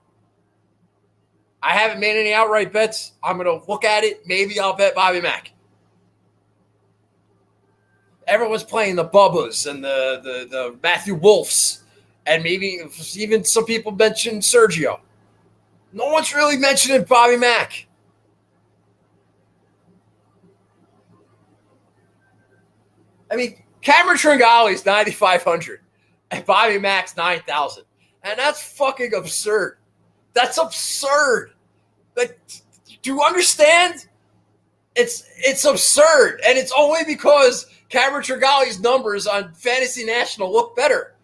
I haven't made any outright bets. I'm going to look at it. Maybe I'll bet Bobby Mac. Everyone's playing the Bubbas and the Matthew Wolfs, and maybe even some people mentioned Sergio. No one's really mentioning Bobby Mac. I mean, Cameron Tringale's 9,500 and Bobby Mac's 9,000. And that's fucking absurd. That's absurd. Like, do you understand? It's absurd. And it's only because Cameron Tringale's numbers on Fantasy National look better.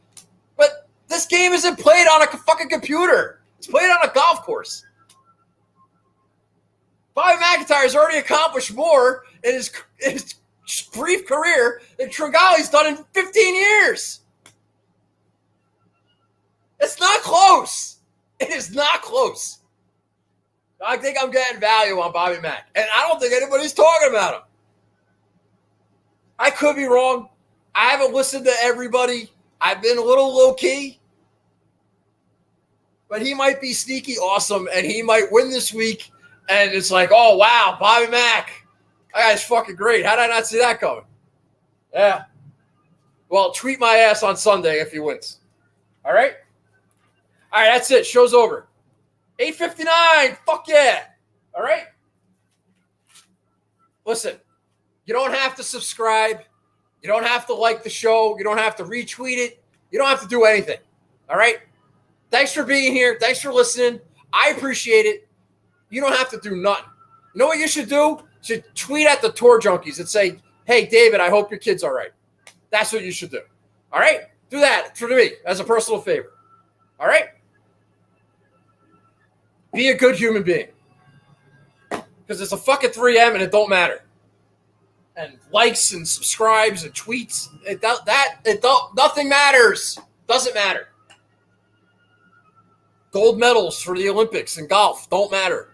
But this game isn't played on a fucking computer. It's played on a golf course. Bobby McIntyre has already accomplished more in his brief career than Tringale's done in 15 years. It's not close. It is not close. I think I'm getting value on Bobby Mac. And I don't think anybody's talking about him. I could be wrong. I haven't listened to everybody. I've been a little low-key. But he might be sneaky awesome, and he might win this week. And it's like, oh, wow, Bobby Mac. That guy's fucking great. How did I not see that coming? Yeah. Well, tweet my ass on Sunday if he wins. All right? All right, that's it. Show's over. 8:59. Fuck yeah. All right? Listen, you don't have to subscribe. You don't have to like the show. You don't have to retweet it. You don't have to do anything. All right? Thanks for being here. Thanks for listening. I appreciate it. You don't have to do nothing. You know what you should do? You should tweet at the Tour Junkies and say, hey, David, I hope your kid's all right. That's what you should do. All right? Do that for me as a personal favor. All right? Be a good human being. Because it's a fucking 3M and it don't matter. And likes and subscribes and tweets, nothing matters. Doesn't matter. Gold medals for the Olympics and golf don't matter.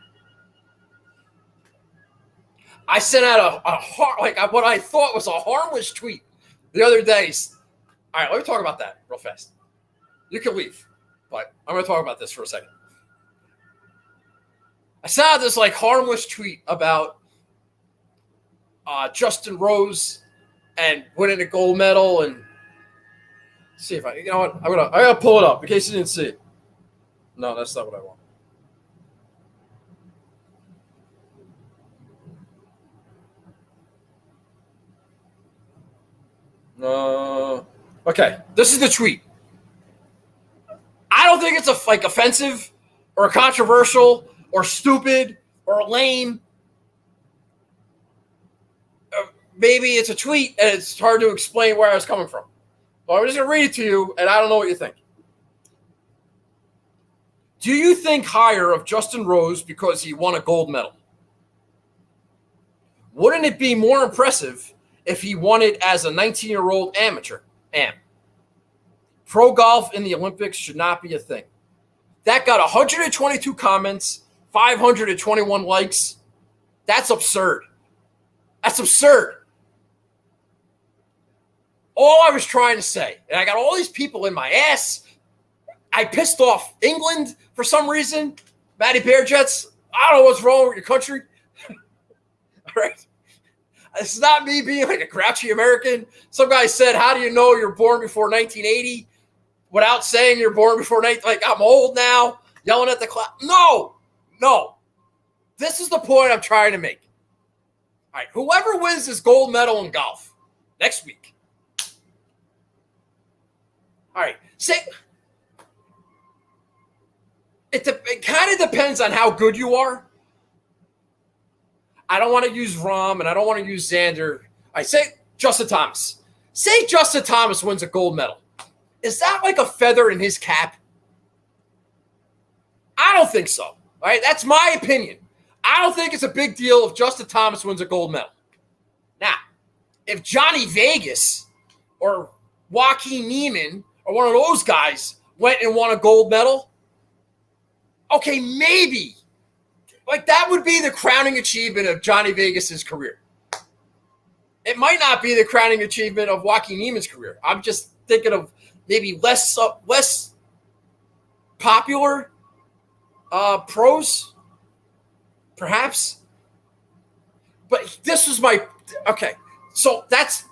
I sent out what I thought was a harmless tweet the other day. All right, let me talk about that real fast. You can leave, but I'm going to talk about this for a second. I sent out this harmless tweet about Justin Rose and winning a gold medal, and see if I gotta pull it up in case you didn't see it. No, that's not what I want. Okay, this is the tweet. I don't think it's a like offensive or controversial or stupid or lame, maybe it's a tweet and it's hard to explain where I was coming from. Well, I'm just going to read it to you, and I don't know what you think. Do you think higher of Justin Rose because he won a gold medal? Wouldn't it be more impressive if he won it as a 19-year-old amateur? Pro golf in the Olympics should not be a thing. That got 122 comments, 521 likes. That's absurd. That's absurd. All I was trying to say, and I got all these people in my ass. I pissed off England for some reason. Matty Bear Jets, I don't know what's wrong with your country. All right. It's not me being like a grouchy American. Some guy said, how do you know you're born before 1980 without saying you're born before 19? Like, I'm old now, yelling at the clock. No. This is the point I'm trying to make. All right. Whoever wins this gold medal in golf next week. All right. It kind of depends on how good you are. I don't want to use Rahm and I don't want to use Xander. I say Justin Thomas. Say Justin Thomas wins a gold medal. Is that like a feather in his cap? I don't think so. All right, that's my opinion. I don't think it's a big deal if Justin Thomas wins a gold medal. Now, if Johnny Vegas or Joaquin Neiman or one of those guys went and won a gold medal, okay, maybe. Like, that would be the crowning achievement of Johnny Vegas's career. It might not be the crowning achievement of Joaquin Neiman's career. I'm just thinking of maybe less popular pros, perhaps. But this was my okay. So that's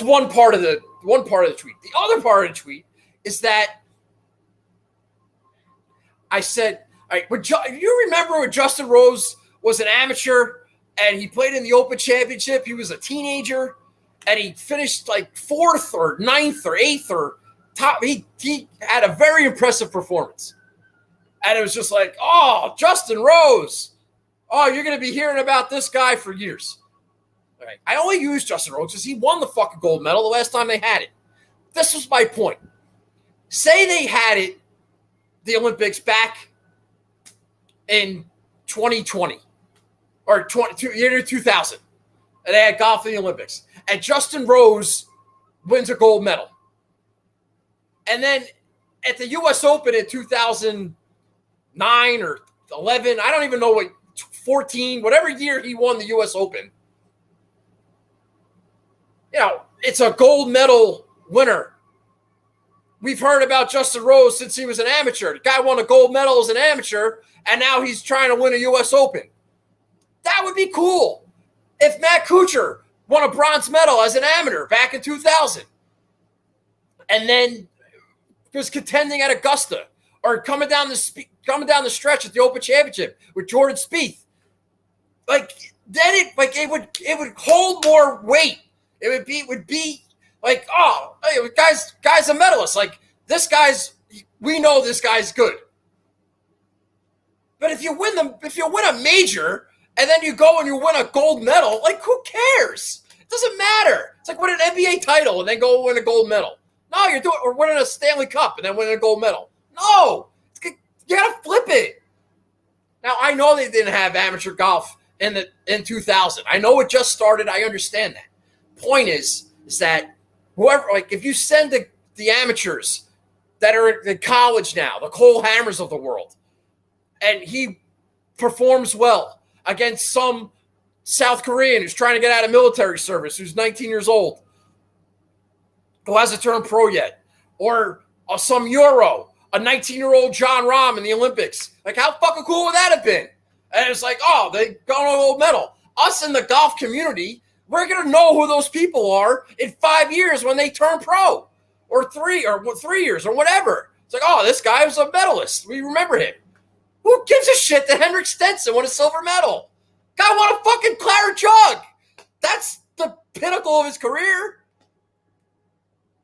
one part of the tweet. The other part of the tweet is that I said, all right, you remember when Justin Rose was an amateur and he played in the Open Championship? He was a teenager and he finished like 4th or 9th or 8th or top. He had a very impressive performance. And it was just like, oh, Justin Rose. Oh, you're going to be hearing about this guy for years. All right. I only use Justin Rose because he won the fucking gold medal the last time they had it. This was my point. Say they had it, the Olympics, back in 2020 or year 2000, and they had golf in the Olympics, and Justin Rose wins a gold medal. And then at the U.S. Open in 2009 or 11, I don't even know what, 14, whatever year he won the U.S. Open, it's a gold medal winner. We've heard about Justin Rose since he was an amateur. The guy won a gold medal as an amateur, and now he's trying to win a U.S. Open. That would be cool. If Matt Kuchar won a bronze medal as an amateur back in 2000, and then was contending at Augusta, or coming down the stretch at the Open Championship with Jordan Spieth, then it would hold more weight. It would be like, oh, hey, guy's a medalist. Like, we know this guy's good. But if you win a major and then you go and you win a gold medal, like, who cares? It doesn't matter. It's like winning an NBA title and then go win a gold medal. No, or winning a Stanley Cup and then winning a gold medal. No, you gotta flip it. Now, I know they didn't have amateur golf in 2000. I know it just started. I understand that. Point is that whoever, like, if you send the amateurs that are in college now, the Cole Hammers of the world, and he performs well against some South Korean who's trying to get out of military service, who's 19 years old, who hasn't turned pro yet, or some Euro, a 19-year-old John Rahm in the Olympics. Like, how fucking cool would that have been? And it's like, oh, they got a gold medal. Us in the golf community, we're going to know who those people are in 5 years when they turn pro, or 3 years or whatever. It's like, oh, this guy was a medalist. We remember him. Who gives a shit that Henrik Stenson won a silver medal? Guy won a fucking claret jug. That's the pinnacle of his career.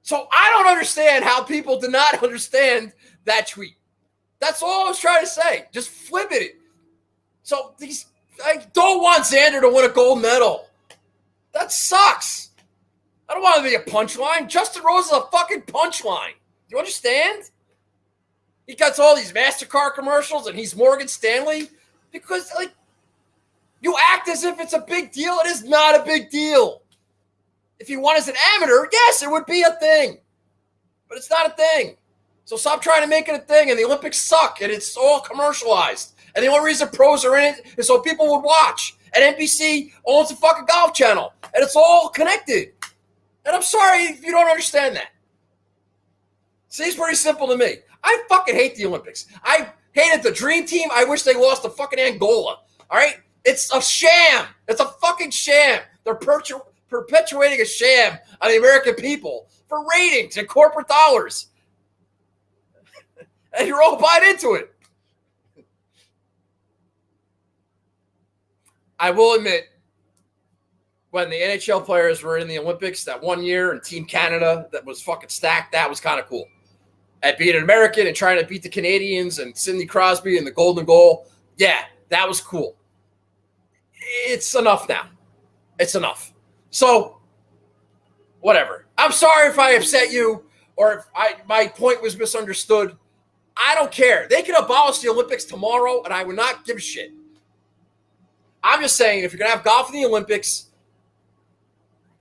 So I don't understand how people did not understand that tweet. That's all I was trying to say. Just flip it. So I don't want Xander to win a gold medal. That sucks. I don't want to be a punchline. Justin Rose is a fucking punchline. Do you understand? He got all these MasterCard commercials and he's Morgan Stanley because, like, you act as if it's a big deal. It is not a big deal. If he won as an amateur, yes, it would be a thing. But it's not a thing. So stop trying to make it a thing. And the Olympics suck. And it's all commercialized. And the only reason pros are in it is so people would watch. And NBC owns a fucking golf channel. And it's all connected. And I'm sorry if you don't understand that. Seems pretty simple to me. I fucking hate the Olympics. I hated the Dream Team. I wish they lost to fucking Angola. All right? It's a sham. It's a fucking sham. They're perpetuating a sham on the American people for ratings and corporate dollars. And you're all buying into it. I will admit, when the NHL players were in the Olympics that one year and Team Canada that was fucking stacked, that was kind of cool. At being an American and trying to beat the Canadians and Sidney Crosby and the golden goal, yeah, that was cool. It's enough now. It's enough. So, whatever. I'm sorry if I upset you or if my point was misunderstood. I don't care. They can abolish the Olympics tomorrow, and I would not give a shit. I'm just saying, if you're going to have golf in the Olympics,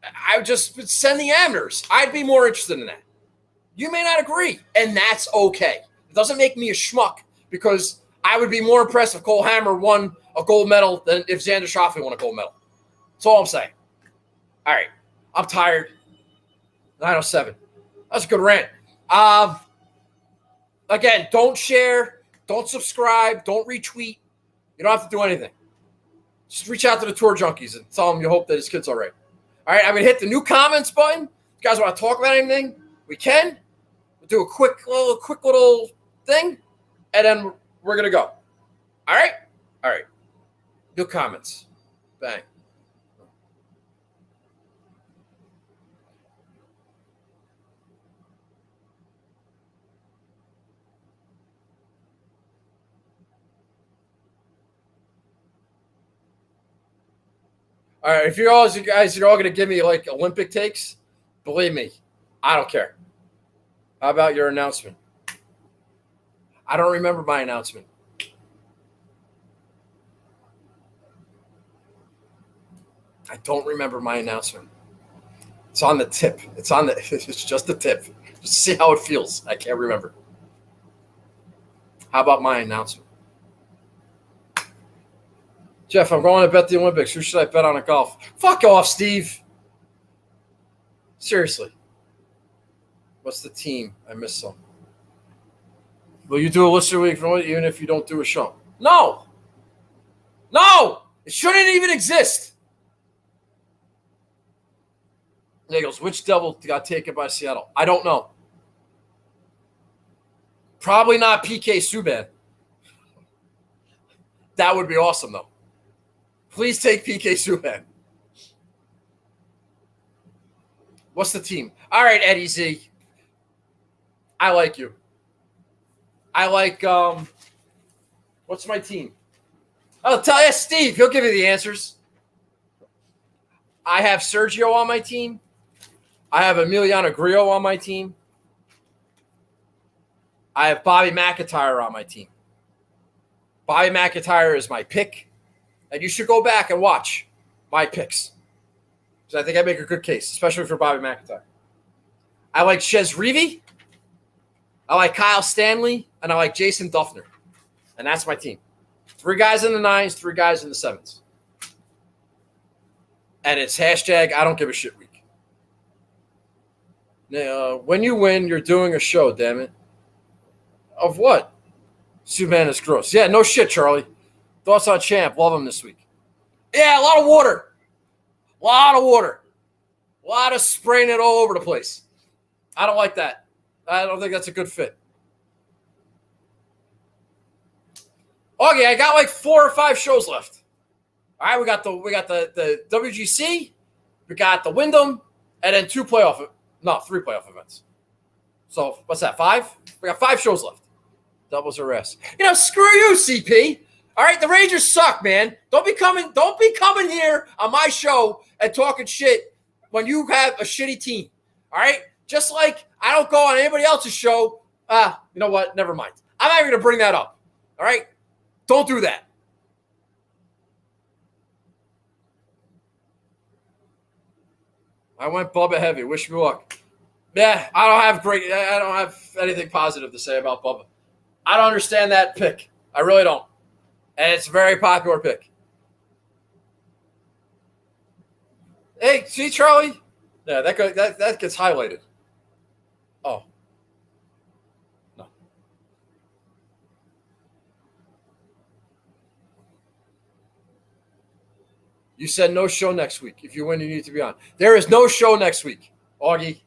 I would just send the amateurs. I'd be more interested in that. You may not agree, and that's okay. It doesn't make me a schmuck because I would be more impressed if Cole Hammer won a gold medal than if Xander Schauffele won a gold medal. That's all I'm saying. All right. I'm tired. 9:07. That's a good rant. Again, don't share, don't subscribe, don't retweet. You don't have to do anything. Just reach out to the tour junkies and tell them you hope that his kid's all right. All right, I'm going to hit the new comments button. If you guys want to talk about anything, we can. We'll do a quick little thing, and then we're going to go. All right? All right. New comments. Bang. All right, if you're all going to give me like Olympic takes, believe me, I don't care. How about your announcement? I don't remember my announcement. I don't remember my announcement. It's on the tip. It's just the tip. Just see how it feels. I can't remember. How about my announcement? Jeff, I'm going to bet the Olympics. Who should I bet on at golf? Fuck off, Steve. Seriously. What's the team? I missed some. Will you do a listener week even if you don't do a show? No. No. It shouldn't even exist. Eagles, which devil got taken by Seattle? I don't know. Probably not PK Subban. That would be awesome, though. Please take PK Subban. What's the team? All right, Eddie Z. I like you. I like, what's my team? I'll tell you, Steve. He'll give you the answers. I have Sergio on my team. I have Emiliano Grillo on my team. I have Bobby McIntyre on my team. Bobby McIntyre is my pick. And you should go back and watch my picks. Because I think I make a good case, especially for Bobby McIntyre. I like Chez Reavie. I like Kyle Stanley. And I like Jason Duffner. And that's my team. 3 guys in the 9s, 3 guys in the 7s. And it's hashtag I don't give a shit week. Now, when you win, you're doing a show, damn it. Of what? Subban is gross. Yeah, no shit, Charlie. Thoughts on Champ. Love him this week. Yeah, a lot of water. A lot of water. A lot of spraying it all over the place. I don't like that. I don't think that's a good fit. Okay, I got like 4 or 5 shows left. All right, we got the WGC, we got the Wyndham, and then 3 playoff events. So what's that? 5? We got 5 shows left. Doubles are ass. Screw you, CP. All right, the Rangers suck, man. Don't be coming here on my show and talking shit when you have a shitty team. All right? Just like I don't go on anybody else's show. You know what? Never mind. I'm not even going to bring that up. All right? Don't do that. I went Bubba heavy. Wish me luck. Yeah, I don't have anything positive to say about Bubba. I don't understand that pick. I really don't. And it's a very popular pick. Hey, see, Charlie? Yeah, that gets highlighted. Oh. No. You said no show next week. If you win, you need to be on. There is no show next week, Augie.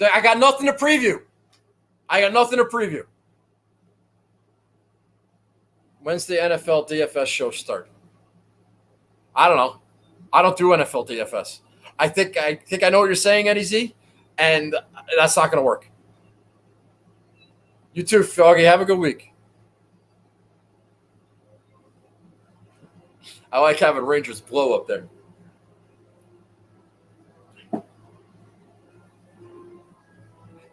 I got nothing to preview. When's the NFL DFS show start? I don't know. I don't do NFL DFS. I think I know what you're saying, Eddie Z, and that's not going to work. You too, Foggy. Have a good week. I like having Rangers blow up there.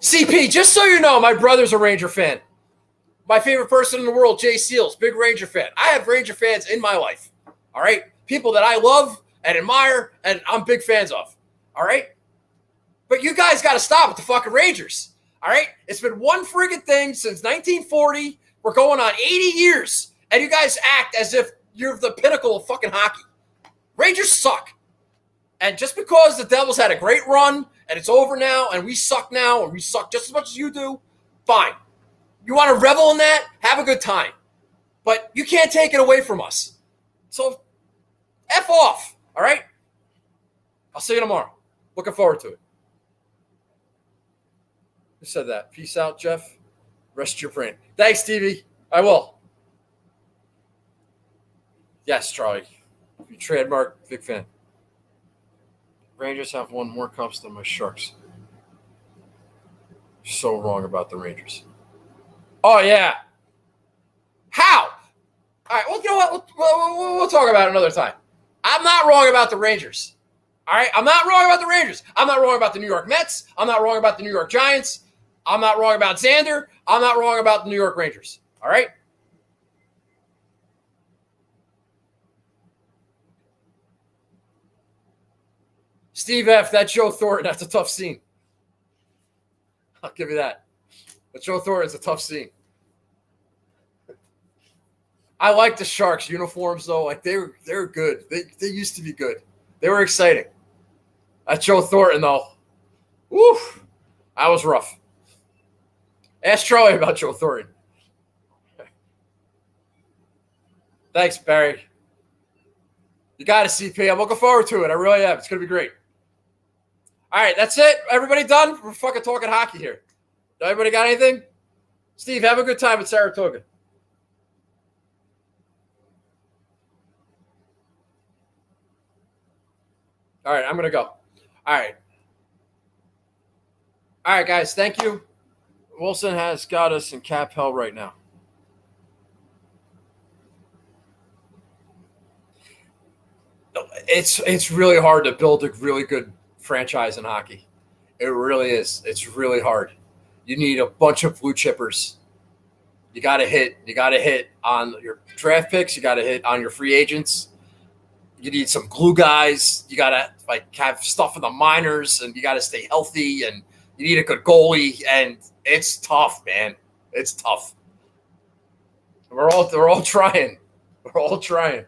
CP, just so you know, my brother's a Ranger fan. My favorite person in the world, Jay Seals, big Ranger fan. I have Ranger fans in my life. All right? People that I love and admire and I'm big fans of. All right? But you guys got to stop with the fucking Rangers. All right? It's been one friggin' thing since 1940. We're going on 80 years. And you guys act as if you're the pinnacle of fucking hockey. Rangers suck. And just because the Devils had a great run and it's over now and we suck now and we suck just as much as you do, fine. You want to revel in that? Have a good time. But you can't take it away from us. So, F off. All right? I'll see you tomorrow. Looking forward to it. Who said that? Peace out, Jeff. Rest your brain. Thanks, Stevie. I will. Yes, Charlie. You trademark, big fan. Rangers have won more cups than my Sharks. You're so wrong about the Rangers. Oh, yeah. How? All right, well, you know what? We'll talk about it another time. I'm not wrong about the Rangers. All right? I'm not wrong about the Rangers. I'm not wrong about the New York Mets. I'm not wrong about the New York Giants. I'm not wrong about Xander. I'm not wrong about the New York Rangers. All right? Steve F., that's Joe Thornton. That's a tough scene. I'll give you that. But Joe Thornton's a tough scene. I like the Sharks uniforms, though. Like they're good. They used to be good. They were exciting. That Joe Thornton, though. Woo! That was rough. Ask Charlie about Joe Thornton. Thanks, Barry. You got it, CP. I'm looking forward to it. I really am. It's going to be great. All right, that's it. Everybody done? We're fucking talking hockey here. Everybody got anything? Steve, have a good time at Saratoga. All right, I'm going to go. All right, guys, thank you. Wilson has got us in cap hell right now. It's really hard to build a really good franchise in hockey. It really is. It's really hard. You need a bunch of blue chippers. You got to hit on your draft picks. You got to hit on your free agents. You need some glue guys. You got to have stuff in the minors, and you got to stay healthy. And you need a good goalie. And it's tough, man. It's tough. We're all trying. We're all trying.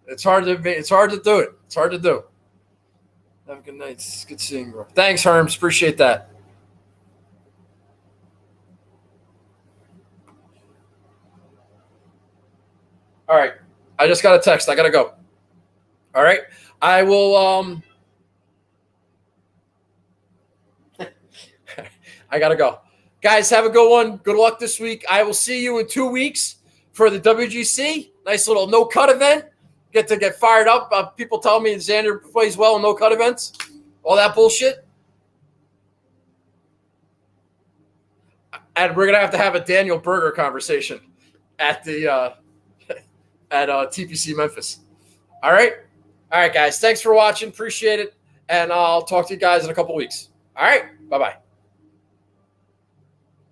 It's hard to do it. It's hard to do. Have a good night. It's good seeing you, bro. Thanks, Herms. Appreciate that. All right. I just got a text. I got to go. All right. I will I got to go. Guys, have a good one. Good luck this week. I will see you in 2 weeks for the WGC. Nice little no-cut event. Get to get fired up. People tell me Xander plays well in no-cut events. All that bullshit. And we're gonna have to have a Daniel Berger conversation at the at TPC Memphis. All right, guys. Thanks for watching. Appreciate it, and I'll talk to you guys in a couple weeks. All right, bye bye.